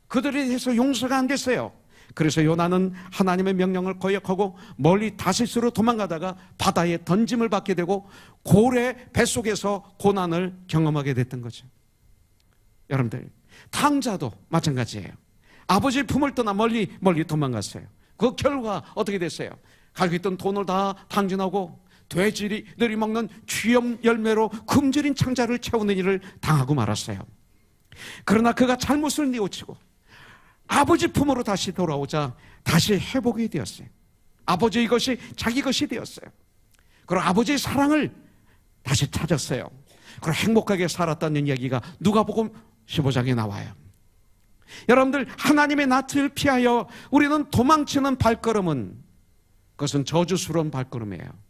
그들에 대해서 용서가 안 됐어요. 그래서 요나는 하나님의 명령을 거역하고 멀리 다시스로 도망가다가 바다에 던짐을 받게 되고 고래 뱃속에서 고난을 경험하게 됐던 거죠. 여러분들, 탕자도 마찬가지예요. 아버지의 품을 떠나 멀리 도망갔어요. 그 결과 어떻게 됐어요? 가지고 있던 돈을 다 탕진하고 돼지들이 먹는 쥐염 열매로 굶주린 창자를 채우는 일을 당하고 말았어요. 그러나 그가 잘못을 뉘우치고 아버지 품으로 다시 돌아오자 다시 회복이 되었어요. 아버지의 것이 자기 것이 되었어요. 그리고 아버지의 사랑을 다시 찾았어요. 그리고 행복하게 살았다는 이야기가 누가복음 15장에 나와요. 여러분들, 하나님의 낯을 피하여 우리는 도망치는 발걸음은 그것은 저주스러운 발걸음이에요.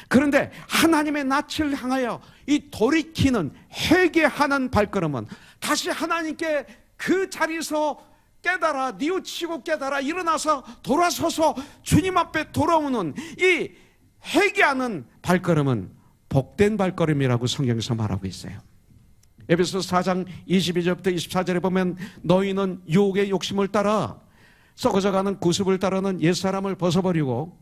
그런데 하나님의 낯을 향하여 이 돌이키는 회개하는 발걸음은 다시 하나님께 그 자리에서 깨달아 뉘우치고 깨달아 일어나서 돌아서서 주님 앞에 돌아오는 이 회개하는 발걸음은 복된 발걸음이라고 성경에서 말하고 있어요. 에베소서 4장 22절부터 24절에 보면 너희는 유혹의 욕심을 따라 썩어져가는 구습을 따르는 옛사람을 벗어버리고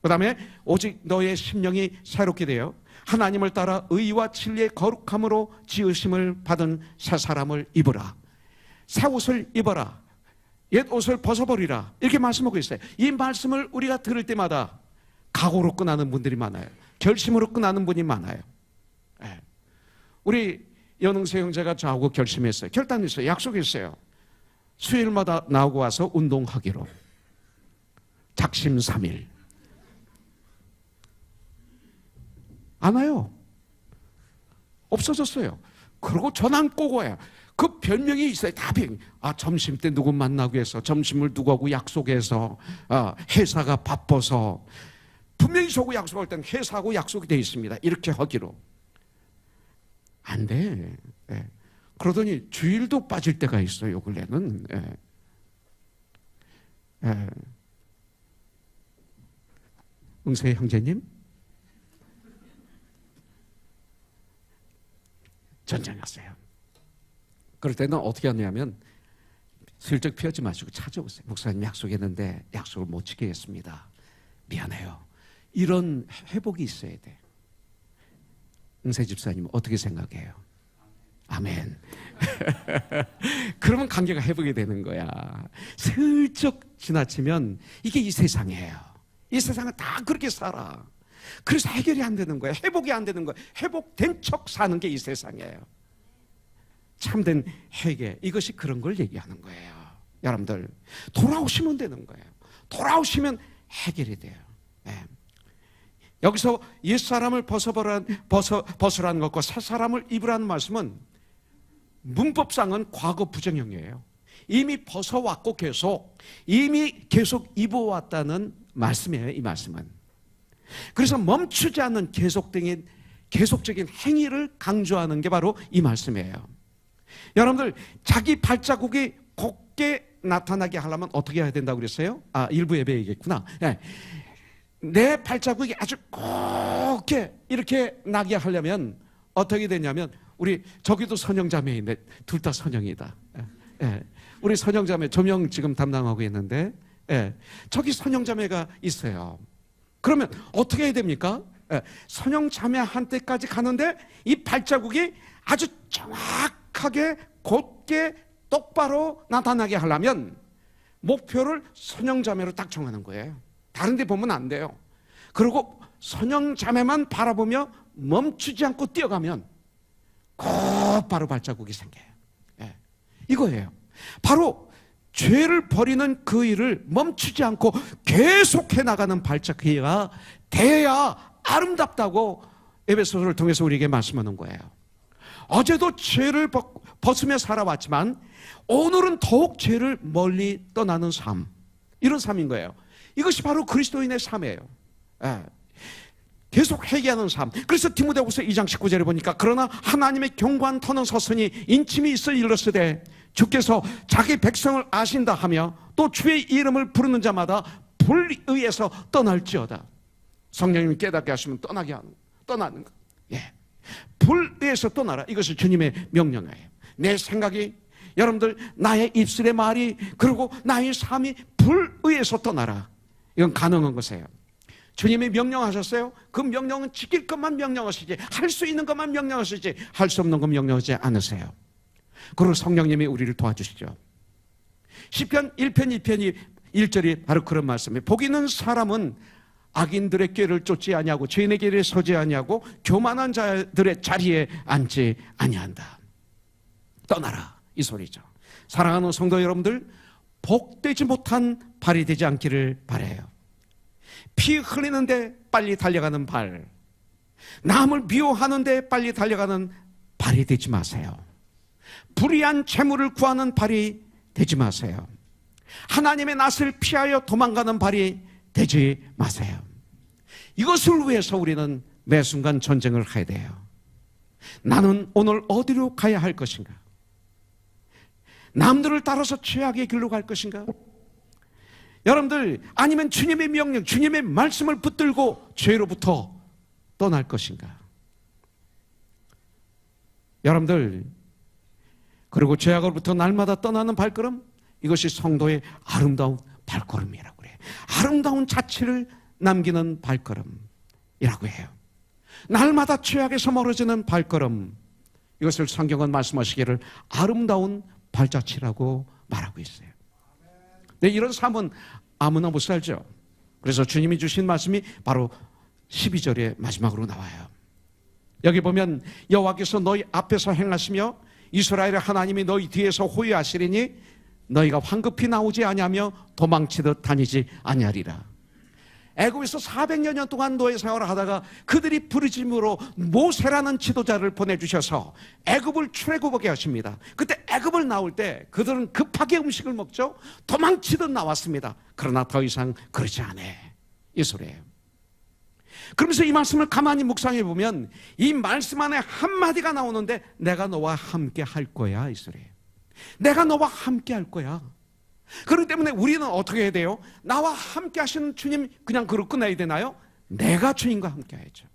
그 다음에 오직 너의 심령이 새롭게 되어 하나님을 따라 의와 진리의 거룩함으로 지으심을 받은 새 사람을 입으라. 새 옷을 입어라. 옛 옷을 벗어버리라. 이렇게 말씀하고 있어요. 이 말씀을 우리가 들을 때마다 각오로 끝나는 분들이 많아요. 결심으로 끝나는 분이 많아요. 우리 연흥세 형제가 저하고 결심했어요. 결단했어요. 약속했어요. 수요일마다 나오고 와서 운동하기로. 작심삼일. 안 와요. 없어졌어요. 그리고 전화 꼭 와요. 그 별명이 있어요. 다 별명. 점심 때 누구 만나고 해서, 점심을 누구하고 약속해서, 회사가 바빠서. 분명히 저하고 약속할 때는 회사하고 약속이 되어 있습니다. 이렇게 하기로. 안 돼. 그러더니 주일도 빠질 때가 있어요. 근래는. 응세 형제님? 전쟁하세요. 그럴 때는 어떻게 하냐면 슬쩍 피하지 마시고 찾아오세요. 목사님 약속했는데 약속을 못 지키겠습니다. 미안해요. 이런 회복이 있어야 돼. 응세 집사님 어떻게 생각해요? 아멘. 그러면 관계가 회복이 되는 거야. 슬쩍 지나치면 이게 이 세상이에요. 이 세상은 다 그렇게 살아. 그래서 해결이 안 되는 거예요. 회복이 안 되는 거예요. 회복된 척 사는 게 이 세상이에요. 참된 회개, 이것이 그런 걸 얘기하는 거예요. 여러분들 돌아오시면 되는 거예요. 돌아오시면 해결이 돼요. 네. 여기서 옛사람을 벗으라는 것과 새사람을 입으라는 말씀은 문법상은 과거 부정형이에요. 이미 벗어왔고 이미 계속 입어왔다는 말씀이에요. 이 말씀은. 그래서 멈추지 않는 계속적인 행위를 강조하는 게 바로 이 말씀이에요. 여러분들 자기 발자국이 곱게 나타나게 하려면 어떻게 해야 된다고 그랬어요? 일부 예배 얘기했구나. 네. 내 발자국이 아주 곱게 이렇게 나게 하려면 어떻게 되냐면, 우리 저기도 선영자매인데 둘 다 선영이다. 우리 선영자매 조명 지금 담당하고 있는데, 저기 선영자매가 있어요. 그러면 어떻게 해야 됩니까? 선영자매한테까지 가는데 이 발자국이 아주 정확하게 곧게 똑바로 나타나게 하려면 목표를 선영자매로 딱 정하는 거예요. 다른 데 보면 안 돼요. 그리고 선영자매만 바라보며 멈추지 않고 뛰어가면 곧바로 발자국이 생겨요. 이거예요. 바로 죄를 버리는 그 일을 멈추지 않고 계속해 나가는 발자국이가 돼야 아름답다고 에베소서를 통해서 우리에게 말씀하는 거예요. 어제도 죄를 벗으며 살아왔지만 오늘은 더욱 죄를 멀리 떠나는 삶, 이런 삶인 거예요. 이것이 바로 그리스도인의 삶이에요. 계속 회개하는 삶. 그래서 디모데후서 2장 19절에 보니까 그러나 하나님의 견고한 터는 섰으니 인침이 있을 일러스되 주께서 자기 백성을 아신다 하며 또 주의 이름을 부르는 자마다 불의에서 떠날지어다. 성령님이 깨닫게 하시면 떠나는 거. 불의에서 떠나라. 이것이 주님의 명령이에요. 내 생각이, 여러분들 나의 입술의 말이, 그리고 나의 삶이 불의에서 떠나라. 이건 가능한 것이에요. 주님이 명령하셨어요. 그 명령은 지킬 것만 명령하시지, 할 수 있는 것만 명령하시지, 할 수 없는 것 명령하지 않으세요. 그리고 성령님이 우리를 도와주시죠. 시편 1편 2편 1절이 바로 그런 말씀이에요. 복 있는 사람은 악인들의 꾀를 쫓지 아니하고 죄인의 길에 서지 아니하고 교만한 자들의 자리에 앉지 아니한다. 떠나라, 이 소리죠. 사랑하는 성도 여러분들, 복되지 못한 발이 되지 않기를 바라요. 피 흘리는데 빨리 달려가는 발, 남을 미워하는데 빨리 달려가는 발이 되지 마세요. 불의한 재물을 구하는 발이 되지 마세요. 하나님의 낯을 피하여 도망가는 발이 되지 마세요. 이것을 위해서 우리는 매 순간 전쟁을 해야 돼요. 나는 오늘 어디로 가야 할 것인가? 남들을 따라서 죄악의 길로 갈 것인가? 여러분들, 아니면 주님의 명령, 주님의 말씀을 붙들고 죄로부터 떠날 것인가? 여러분들, 그리고 죄악으로부터 날마다 떠나는 발걸음, 이것이 성도의 아름다운 발걸음이라고 그래요. 아름다운 자취를 남기는 발걸음이라고 해요. 날마다 죄악에서 멀어지는 발걸음, 이것을 성경은 말씀하시기를 아름다운 발자취라고 말하고 있어요. 네, 이런 삶은 아무나 못 살죠. 그래서 주님이 주신 말씀이 바로 12절의 마지막으로 나와요. 여기 보면 여호와께서 너희 앞에서 행하시며 이스라엘의 하나님이 너희 뒤에서 호위하시리니 너희가 황급히 나오지 아니하며 도망치듯 다니지 아니하리라. 애굽에서 400여 년 동안 노예 생활을 하다가 그들이 부르짖음으로 모세라는 지도자를 보내주셔서 애굽을 출애굽하게 하십니다. 그때 애굽을 나올 때 그들은 급하게 음식을 먹죠. 도망치듯 나왔습니다. 그러나 더 이상 그러지 않아, 이 소리예요. 그러면서 이 말씀을 가만히 묵상해 보면 이 말씀 안에 한마디가 나오는데 내가 너와 함께 할 거야, 이 소리예요. 내가 너와 함께 할 거야. 그렇기 때문에 우리는 어떻게 해야 돼요? 나와 함께 하시는 주님 그냥 그렇게 끝내야 되나요? 내가 주님과 함께 해야죠.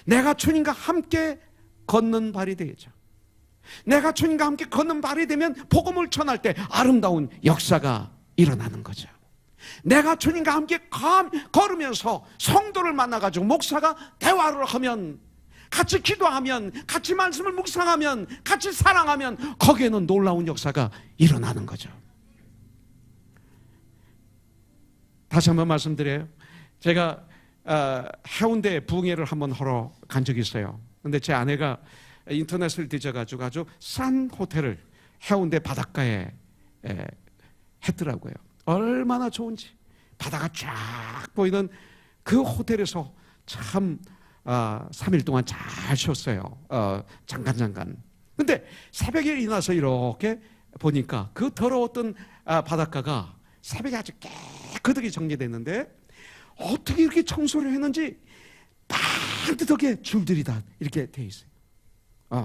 내가 주님과 함께 걷는 발이 되죠. 내가 주님과 함께 걷는 발이 되면 복음을 전할 때 아름다운 역사가 일어나는 거죠. 내가 주님과 함께 걸으면서 성도를 만나가지고 목사가 대화를 하면, 같이 기도하면, 같이 말씀을 묵상하면, 같이 사랑하면 거기에는 놀라운 역사가 일어나는 거죠. 다시 한번 말씀드려요. 제가 해운대 부흥회를 한번 하러 간 적이 있어요. 근데 제 아내가 인터넷을 뒤져가지고 아주 싼 호텔을 해운대 바닷가에 했더라고요. 얼마나 좋은지. 바다가 쫙 보이는 그 호텔에서 참 3일 동안 잘 쉬었어요. 잠깐. 근데 새벽에 일어나서 이렇게 보니까 그 더러웠던 바닷가가 새벽에 아주 깨끗하게 정리됐는데 어떻게 이렇게 청소를 했는지 반듯하게 줄들이 다 이렇게 돼 있어요.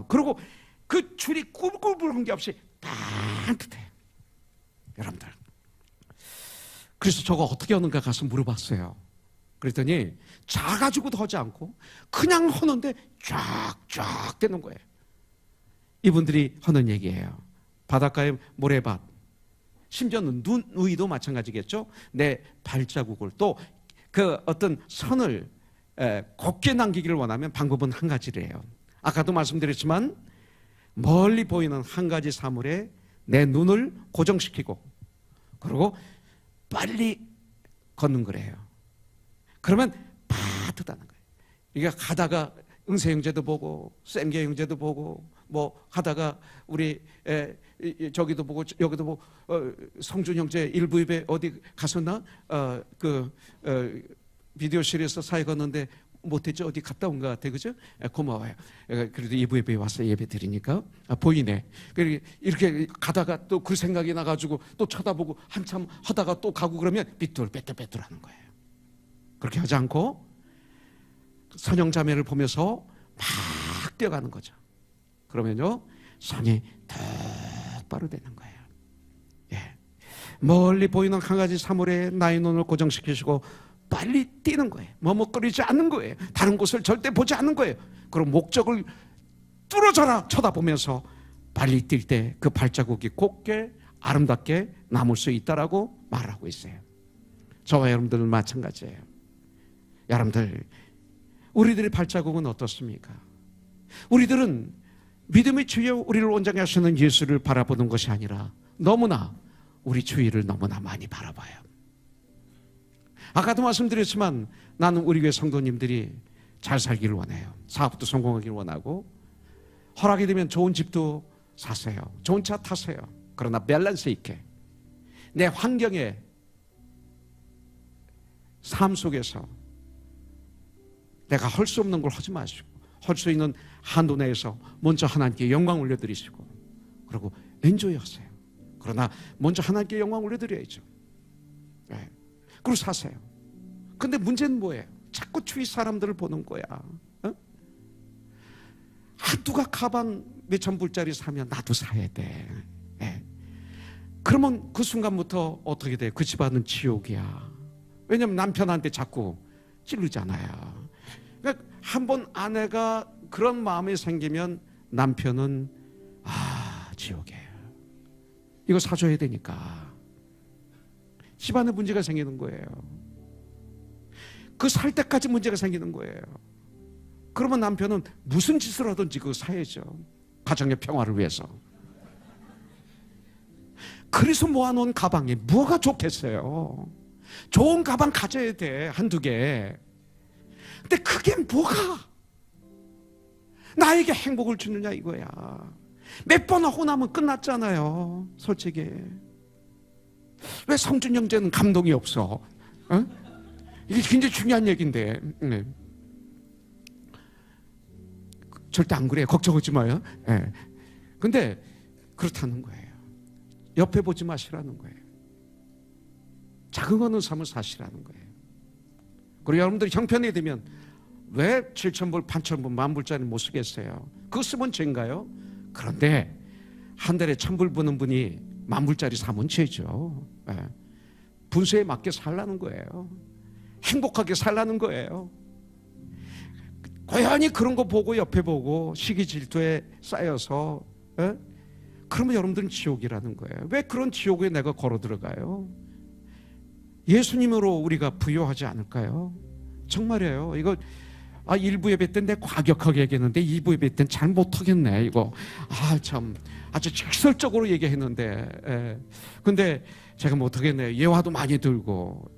그리고 그 줄이 꾸불꾸불한 게 없이 반듯해. 여러분들, 그래서 저거 어떻게 하는가 가서 물어봤어요. 그랬더니 작아지고도 하지 않고 그냥 하는데 쫙쫙 되는 거예요. 이분들이 하는 얘기예요. 바닷가에 모래밭, 심지어는 눈 위도 마찬가지겠죠. 내 발자국을, 또 그 어떤 선을 곱게 남기기를 원하면 방법은 한 가지래요. 아까도 말씀드렸지만 멀리 보이는 한 가지 사물에 내 눈을 고정시키고 그리고 빨리 걷는 거래요. 그러면 빠듯하는 거예요. 이게 가다가 응세 형제도 보고 쌤계 형제도 보고 뭐 하다가 우리 저기도 보고 여기도 보고 성준 형제 일부 예배 어디 갔었나? 비디오실에서 사회 걷는데 못했죠. 어디 갔다 온 것 같아, 그죠? 고마워요. 그래도 일부 예배 와서 예배 드리니까 보이네. 이렇게 가다가 또 그 생각이 나가지고 또 쳐다보고 한참 하다가 또 가고 그러면 삐뚤빼뚤하는 거예요. 그렇게 하지 않고 선영자매를 보면서 막 뛰어가는 거죠. 그러면요 손이 똑바로 되는 거예요. 멀리 보이는 한 가지 사물에 나의 눈을 고정시키시고 빨리 뛰는 거예요. 머뭇거리지 않는 거예요. 다른 곳을 절대 보지 않는 거예요. 그리고 목적을 뚫어져라 쳐다보면서 빨리 뛸 때 그 발자국이 곱게 아름답게 남을 수 있다라고 말하고 있어요. 저와 여러분들은 마찬가지예요. 여러분들, 우리들의 발자국은 어떻습니까? 우리들은 믿음의 주여 우리를 온전히 하시는 예수를 바라보는 것이 아니라 너무나 우리 주위를 너무나 많이 바라봐요. 아까도 말씀드렸지만 나는 우리 교회 성도님들이 잘 살기를 원해요. 사업도 성공하기를 원하고 허락이 되면 좋은 집도 사세요. 좋은 차 타세요. 그러나 밸런스 있게 내 환경에 삶 속에서 내가 할 수 없는 걸 하지 마시고 할 수 있는 한도 내에서 먼저 하나님께 영광 올려드리시고 그리고 엔조이 하세요. 그러나 먼저 하나님께 영광 올려드려야죠. 그리고 사세요. 근데 문제는 뭐예요? 자꾸 주위 사람들을 보는 거야. 누가 가방 몇천 불짜리 사면 나도 사야 돼. 그러면 그 순간부터 어떻게 돼? 그 집안은 지옥이야. 왜냐면 남편한테 자꾸 찌르잖아요. 그러니까 한번 아내가 그런 마음이 생기면 남편은 지옥이에요. 이거 사줘야 되니까 집안에 문제가 생기는 거예요. 그 살 때까지 문제가 생기는 거예요. 그러면 남편은 무슨 짓을 하든지 그거 사야죠. 가정의 평화를 위해서. 그래서 모아놓은 가방이 뭐가 좋겠어요. 좋은 가방 가져야 돼, 한두 개. 근데 그게 뭐가 나에게 행복을 주느냐 이거야. 몇 번 하고 나면 끝났잖아요. 솔직히 왜 성준 형제는 감동이 없어? 이게 굉장히 중요한 얘기인데. 절대 안 그래요. 걱정하지 마요. 근데 그렇다는 거예요. 옆에 보지 마시라는 거예요. 작은 삶을 사시라는 거예요. 그리고 여러분들이 형편이 되면 왜 7,000불, 8,000불, 10,000불짜리 못 쓰겠어요? 그거 쓰면 죄인가요? 그런데 한 달에 1,000불 버는 분이 10,000불짜리 사면 죄죠. 분수에 맞게 살라는 거예요. 행복하게 살라는 거예요. 고연히 그런 거 보고 옆에 보고 시기 질투에 쌓여서 그러면 여러분들은 지옥이라는 거예요. 왜 그런 지옥에 내가 걸어 들어가요? 예수님으로 우리가 부요하지 않을까요? 정말이에요. 이거 1부 예배 때 내 과격하게 얘기했는데 2부 예배 때는 잘 못하겠네 이거. 참 아주 직설적으로 얘기했는데 근데 제가 못하겠네요. 예화도 많이 들고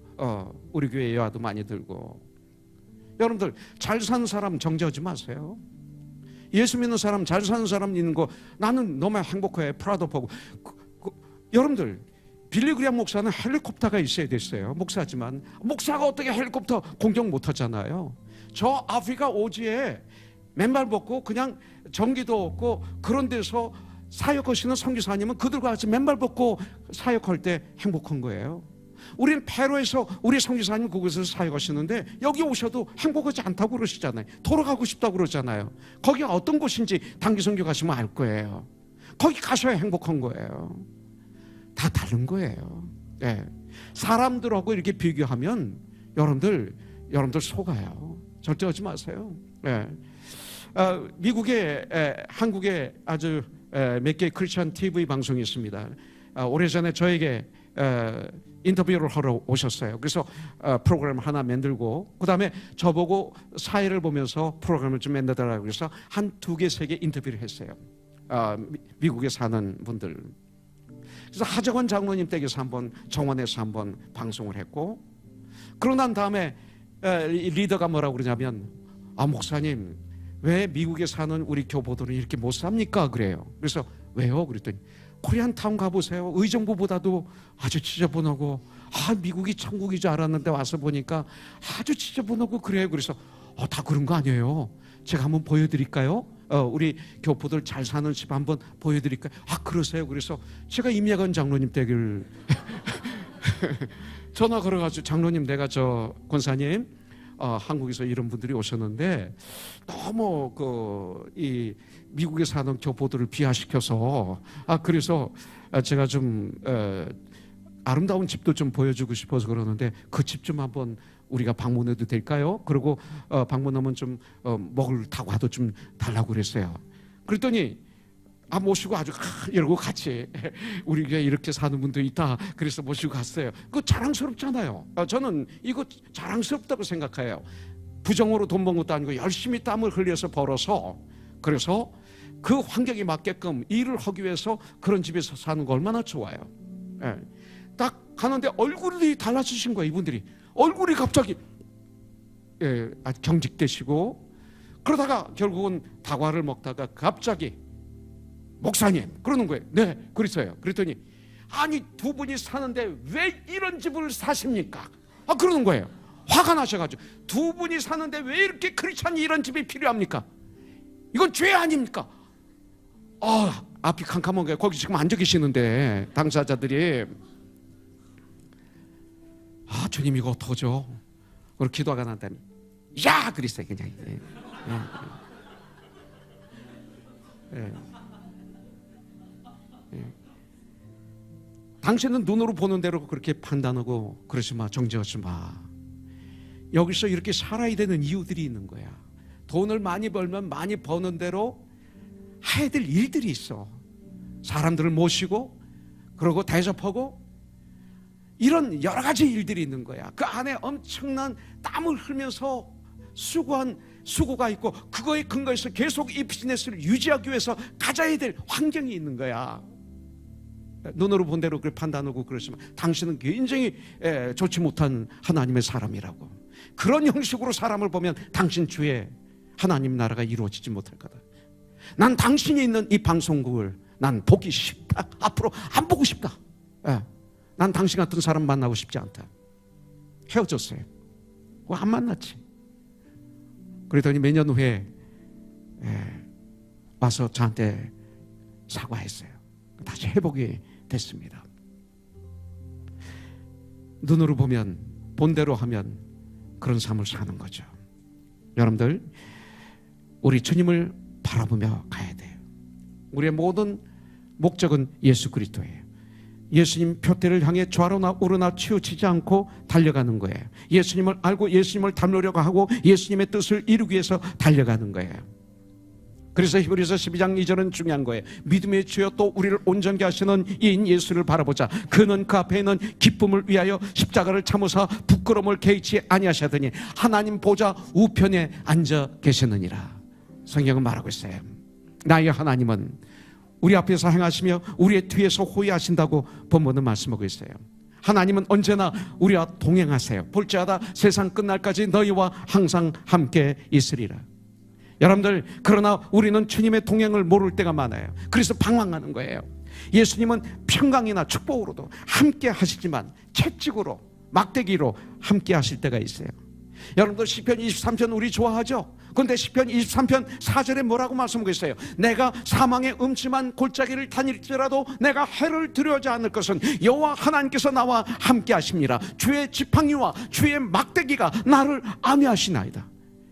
우리 교회 예화도 많이 들고. 여러분들 잘 사는 사람 정죄하지 마세요. 예수 믿는 사람, 잘 사는 사람 있는 거 나는 너무 행복해. 프라도 보고. 여러분들 빌리그리암 목사는 헬리콥터가 있어야 됐어요. 목사지만 목사가 어떻게 헬리콥터 공격 못하잖아요. 저 아프리카 오지에 맨발 벗고 그냥 전기도 없고 그런 데서 사역하시는 선교사님은 그들과 같이 맨발 벗고 사역할 때 행복한 거예요. 우리는 페루에서 우리 선교사님 그곳에서 사역하시는데 여기 오셔도 행복하지 않다고 그러시잖아요. 돌아가고 싶다고 그러잖아요. 거기가 어떤 곳인지 단기 선교 가시면 알 거예요. 거기 가셔야 행복한 거예요. 다 다른 거예요. 사람들하고 이렇게 비교하면 여러분들 속아요. 절대 하지 마세요. 미국에 한국에 아주 몇 개의 크리스천 TV 방송이 있습니다. 오래전에 저에게 인터뷰를 하러 오셨어요. 그래서 프로그램 하나 만들고 그 다음에 저보고 사회를 보면서 프로그램을 좀 만들더라고요. 그래서 한 2개, 3개 인터뷰를 했어요. 미국에 사는 분들. 그래서 하정원 장로님 댁에서 한번 정원에서 한번 방송을 했고 그러고 난 다음에 리더가 뭐라고 그러냐면 목사님 왜 미국에 사는 우리 교포들은 이렇게 못 삽니까? 그래요. 그래서 왜요? 그랬더니 코리안타운 가보세요. 의정부보다도 아주 지저분하고 미국이 천국인 줄 알았는데 와서 보니까 아주 지저분하고 그래요. 그래서 다 그런 거 아니에요. 제가 한번 보여드릴까요? 우리 교포들 잘 사는 집 한번 보여드릴까요? 그러세요. 그래서 제가 임예관 장로님 댁을 전화 걸어가지고 장로님 내가 저 권사님 한국에서 이런 분들이 오셨는데 너무 이 미국에 사는 교포들을 비하시켜서 그래서 제가 좀 아름다운 집도 좀 보여주고 싶어서 그러는데 그 집 좀 한번 우리가 방문해도 될까요? 그리고 방문하면 좀 먹을 다과도 좀 달라고 그랬어요. 그랬더니 모시고 아주 이러고 같이 우리가 이렇게 사는 분도 있다. 그래서 모시고 갔어요. 그거 자랑스럽잖아요. 저는 이거 자랑스럽다고 생각해요. 부정으로 돈 번 것도 아니고 열심히 땀을 흘려서 벌어서 그래서 그 환경에 맞게끔 일을 하기 위해서 그런 집에서 사는 거 얼마나 좋아요. 딱 가는데 얼굴이 달라지신 거예요. 이분들이 얼굴이 갑자기 경직되시고 그러다가 결국은 다과를 먹다가 갑자기 목사님 그러는 거예요. 네 그랬어요. 그랬더니 아니 두 분이 사는데 왜 이런 집을 사십니까? 그러는 거예요. 화가 나셔가지고 두 분이 사는데 왜 이렇게 크리스찬이 이런 집이 필요합니까? 이건 죄 아닙니까? 앞이 캄캄한 거예요. 거기 지금 앉아 계시는데 당사자들이 주님 이거 어떡하죠? 그리고 기도가 난다니 야 그랬어요. 그냥 당신은 눈으로 보는 대로 그렇게 판단하고 그러지 마. 정죄하지 마. 여기서 이렇게 살아야 되는 이유들이 있는 거야. 돈을 많이 벌면 많이 버는 대로 해야 될 일들이 있어. 사람들을 모시고 그러고 대접하고 이런 여러 가지 일들이 있는 거야. 그 안에 엄청난 땀을 흘면서 수고한 수고가 있고 그거에 근거해서 계속 이 비즈니스를 유지하기 위해서 가져야 될 환경이 있는 거야. 눈으로 본 대로 그걸 판단하고 그러시면 당신은 굉장히 좋지 못한 하나님의 사람이라고. 그런 형식으로 사람을 보면 당신 주에 하나님 나라가 이루어지지 못할 거다. 난 당신이 있는 이 방송국을 난 보기 싫다. 앞으로 안 보고 싶다. 난 당신 같은 사람 만나고 싶지 않다. 헤어졌어요. 안 만났지. 그러더니 몇 년 후에 와서 저한테 사과했어요. 다시 회복이 됐습니다. 눈으로 보면 본대로 하면 그런 삶을 사는 거죠. 여러분들 우리 주님을 바라보며 가야 돼요. 우리의 모든 목적은 예수 그리스도예요. 예수님 표대를 향해 좌로나 우로나 치우치지 않고 달려가는 거예요. 예수님을 알고 예수님을 닮으려고 하고 예수님의 뜻을 이루기 위해서 달려가는 거예요. 그래서 히브리서 12장 2절은 중요한 거예요. 믿음의 주여 또 우리를 온전케 하시는 이인 예수를 바라보자. 그는 그 앞에 있는 기쁨을 위하여 십자가를 참으사 부끄러움을 개의치 아니하시더니 하나님 보좌 우편에 앉아 계시느니라. 성경은 말하고 있어요. 나의 하나님은 우리 앞에서 행하시며 우리의 뒤에서 호위하신다고 본문은 말씀하고 있어요. 하나님은 언제나 우리와 동행하세요. 볼지어다 세상 끝날까지 너희와 항상 함께 있으리라. 여러분들, 그러나 우리는 주님의 동행을 모를 때가 많아요. 그래서 방황하는 거예요. 예수님은 평강이나 축복으로도 함께 하시지만 채찍으로, 막대기로 함께 하실 때가 있어요. 여러분들, 시편 23편 우리 좋아하죠? 그런데 시편 23편 4절에 뭐라고 말씀하고 있어요? 내가 사망의 음침한 골짜기를 다닐지라도 내가 해를 두려워하지 않을 것은 여호와 하나님께서 나와 함께 하십니다. 주의 지팡이와 주의 막대기가 나를 안위하시나이다.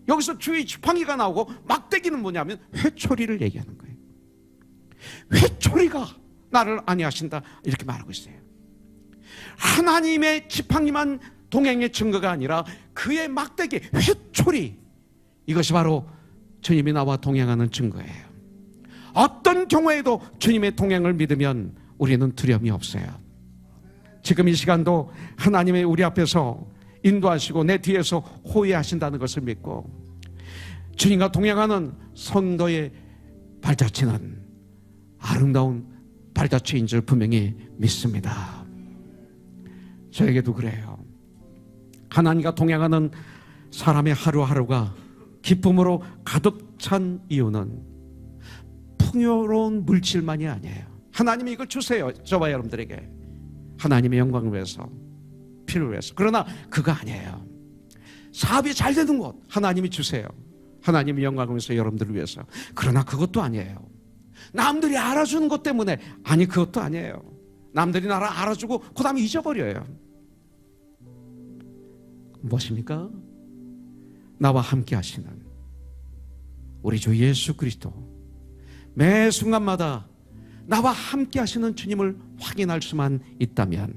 여기서 주의 지팡이가 나오고 막대기는 뭐냐면 회초리를 얘기하는 거예요. 회초리가 나를 안위하신다, 이렇게 말하고 있어요. 하나님의 지팡이만 동행의 증거가 아니라 그의 막대기, 회초리, 이것이 바로 주님이 나와 동행하는 증거예요. 어떤 경우에도 주님의 동행을 믿으면 우리는 두려움이 없어요. 지금 이 시간도 하나님의 우리 앞에서 인도하시고 내 뒤에서 호위하신다는 것을 믿고 주님과 동행하는 성도의 발자취는 아름다운 발자취인 줄 분명히 믿습니다. 저에게도 그래요. 하나님과 동행하는 사람의 하루하루가 기쁨으로 가득 찬 이유는 풍요로운 물질만이 아니에요. 하나님이 이걸 주세요, 저와 여러분들에게. 하나님의 영광을 위해서, 필요를 위해서. 그러나 그거 아니에요. 사업이 잘 되는 곳 하나님이 주세요. 하나님의 영광을 위해서, 여러분들을 위해서. 그러나 그것도 아니에요. 남들이 알아주는 것 때문에, 아니, 그것도 아니에요. 남들이 나를 알아주고 그 다음에 잊어버려요. 무엇입니까? 나와 함께 하시는 우리 주 예수 그리스도, 매 순간마다 나와 함께 하시는 주님을 확인할 수만 있다면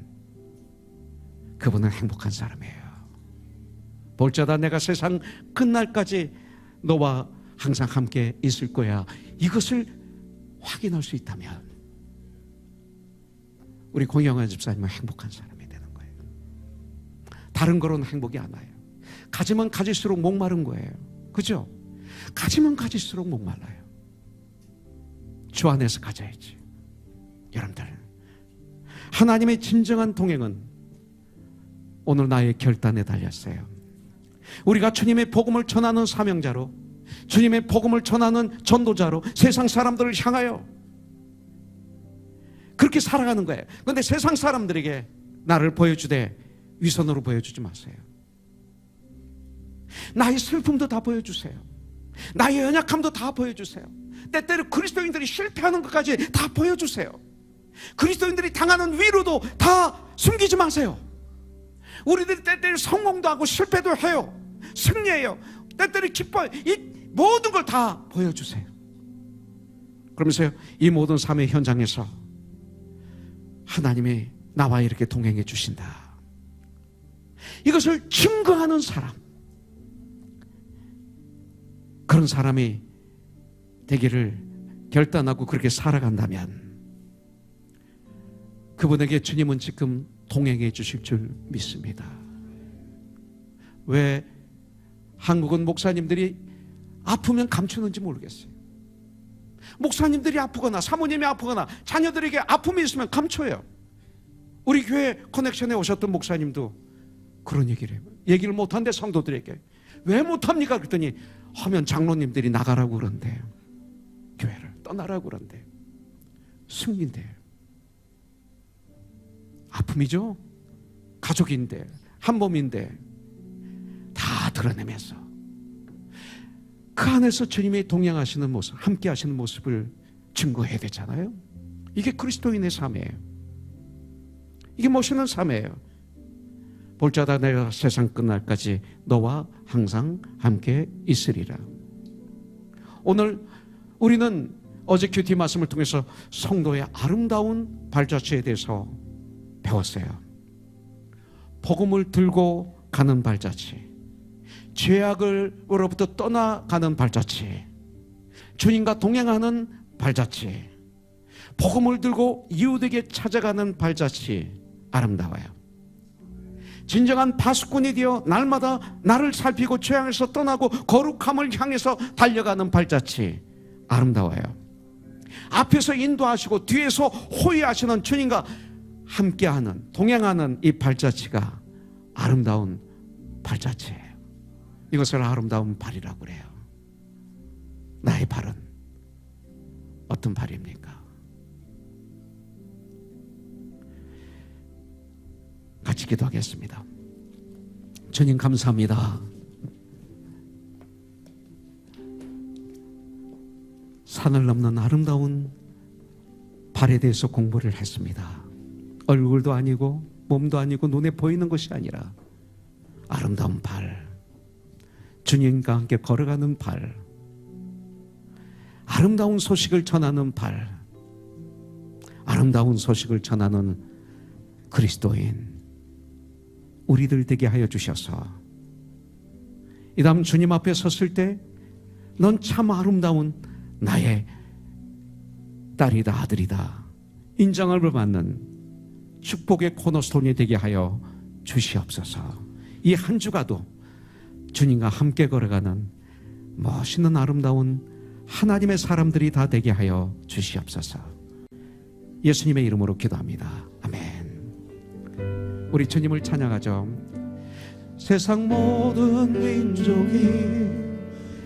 그분은 행복한 사람이에요. 볼지어다 내가 세상 끝날까지 너와 항상 함께 있을 거야, 이것을 확인할 수 있다면 우리 공영환 집사님은 행복한 사람이 되는 거예요. 다른 거로는 행복이 안 와요. 가지면 가질수록 목마른 거예요. 그죠? 가지면 가질수록 목말라요. 주 안에서 가져야지. 여러분들, 하나님의 진정한 동행은 오늘 나의 결단에 달렸어요. 우리가 주님의 복음을 전하는 사명자로, 주님의 복음을 전하는 전도자로 세상 사람들을 향하여 그렇게 살아가는 거예요. 그런데 세상 사람들에게 나를 보여주되 위선으로 보여주지 마세요. 나의 슬픔도 다 보여주세요. 나의 연약함도 다 보여주세요. 때때로 그리스도인들이 실패하는 것까지 다 보여주세요. 그리스도인들이 당하는 위로도 다 숨기지 마세요. 우리들이 때때로 성공도 하고 실패도 해요. 승리해요. 때때로 기뻐요. 이 모든 걸 다 보여주세요. 그러면서 이 모든 삶의 현장에서 하나님이 나와 이렇게 동행해 주신다, 이것을 증거하는 사람, 그런 사람이 되기를 결단하고 그렇게 살아간다면 그분에게 주님은 지금 동행해 주실 줄 믿습니다. 왜 한국은 목사님들이 아프면 감추는지 모르겠어요. 목사님들이 아프거나 사모님이 아프거나 자녀들에게 아픔이 있으면 감춰요. 우리 교회 커넥션에 오셨던 목사님도 그런 얘기를 해요. 얘기를 못한대, 성도들에게. 왜 못합니까? 그랬더니 하면 장로님들이 나가라고 그런대요. 교회를 떠나라고 그런대요. 승리인데요. 아픔이죠. 가족인데, 한 몸인데 다 드러내면서 그 안에서 주님이 동행하시는 모습, 함께 하시는 모습을 증거해야 되잖아요. 이게 그리스도인의 삶이에요. 이게 멋있는 삶이에요. 볼자다 내가 세상 끝날까지 너와 항상 함께 있으리라. 오늘 우리는 어제 큐티 말씀을 통해서 성도의 아름다운 발자취에 대해서 배웠어요. 복음을 들고 가는 발자취, 죄악으로부터 떠나가는 발자취, 주님과 동행하는 발자취, 복음을 들고 이웃에게 찾아가는 발자취, 아름다워요. 진정한 파수꾼이 되어 날마다 나를 살피고 죄악에서 떠나고 거룩함을 향해서 달려가는 발자취, 아름다워요. 앞에서 인도하시고 뒤에서 호위하시는 주님과 함께하는, 동행하는 이 발자취가 아름다운 발자취예요. 이것을 아름다운 발이라고 그래요. 나의 발은 어떤 발입니까? 같이 기도하겠습니다. 주님 감사합니다. 산을 넘는 아름다운 발에 대해서 공부를 했습니다. 얼굴도 아니고 몸도 아니고 눈에 보이는 것이 아니라 아름다운 발, 주님과 함께 걸어가는 발, 아름다운 소식을 전하는 발, 아름다운 소식을 전하는 그리스도인 우리들 되게 하여 주셔서 이 다음 주님 앞에 섰을 때 넌 참 아름다운 나의 딸이다, 아들이다 인정을 받는 축복의 코너스톤이 되게 하여 주시옵소서. 이 한 주가도 주님과 함께 걸어가는 멋있는 아름다운 하나님의 사람들이 다 되게 하여 주시옵소서. 예수님의 이름으로 기도합니다. 아멘. 우리 주님을 찬양하죠. 세상 모든 민족이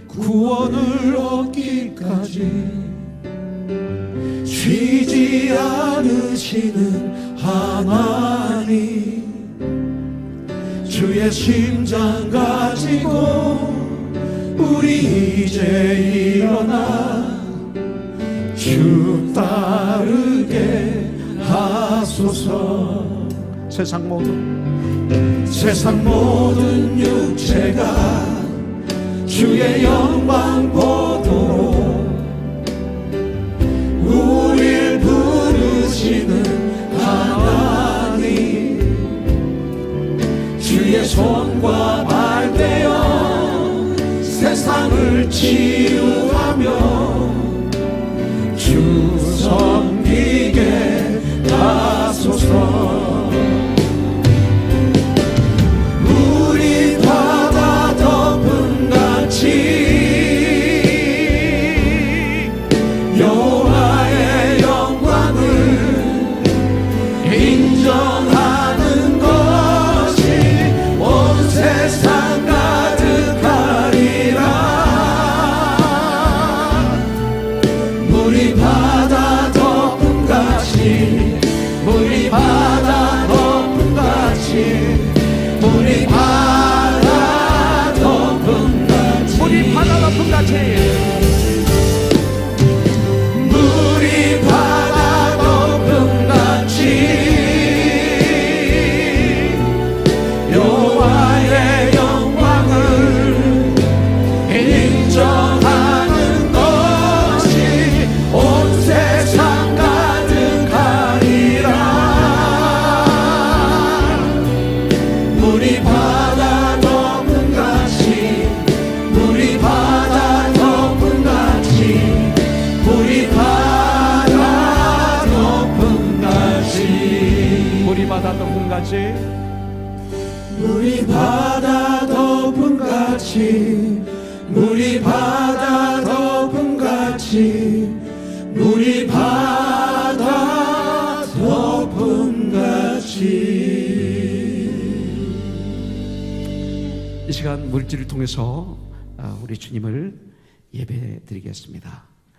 구원을 얻기까지 쉬지 않으시는 하나님, 주의 심장 가지고 우리 이제 일어나 주 따르게 하소서. 세상 모든 육체가 주의 영광 보도록 우릴 부르시는 하나님, 주의 손과 발 되어 세상을 치유하며 주 섬기게 하소서. 물이 바다 덮음같이, 물이 바다 덮음같이, 물이 바다 덮음같이. 이 시간 물질을 통해서 우리 주님을 예배 드리겠습니다.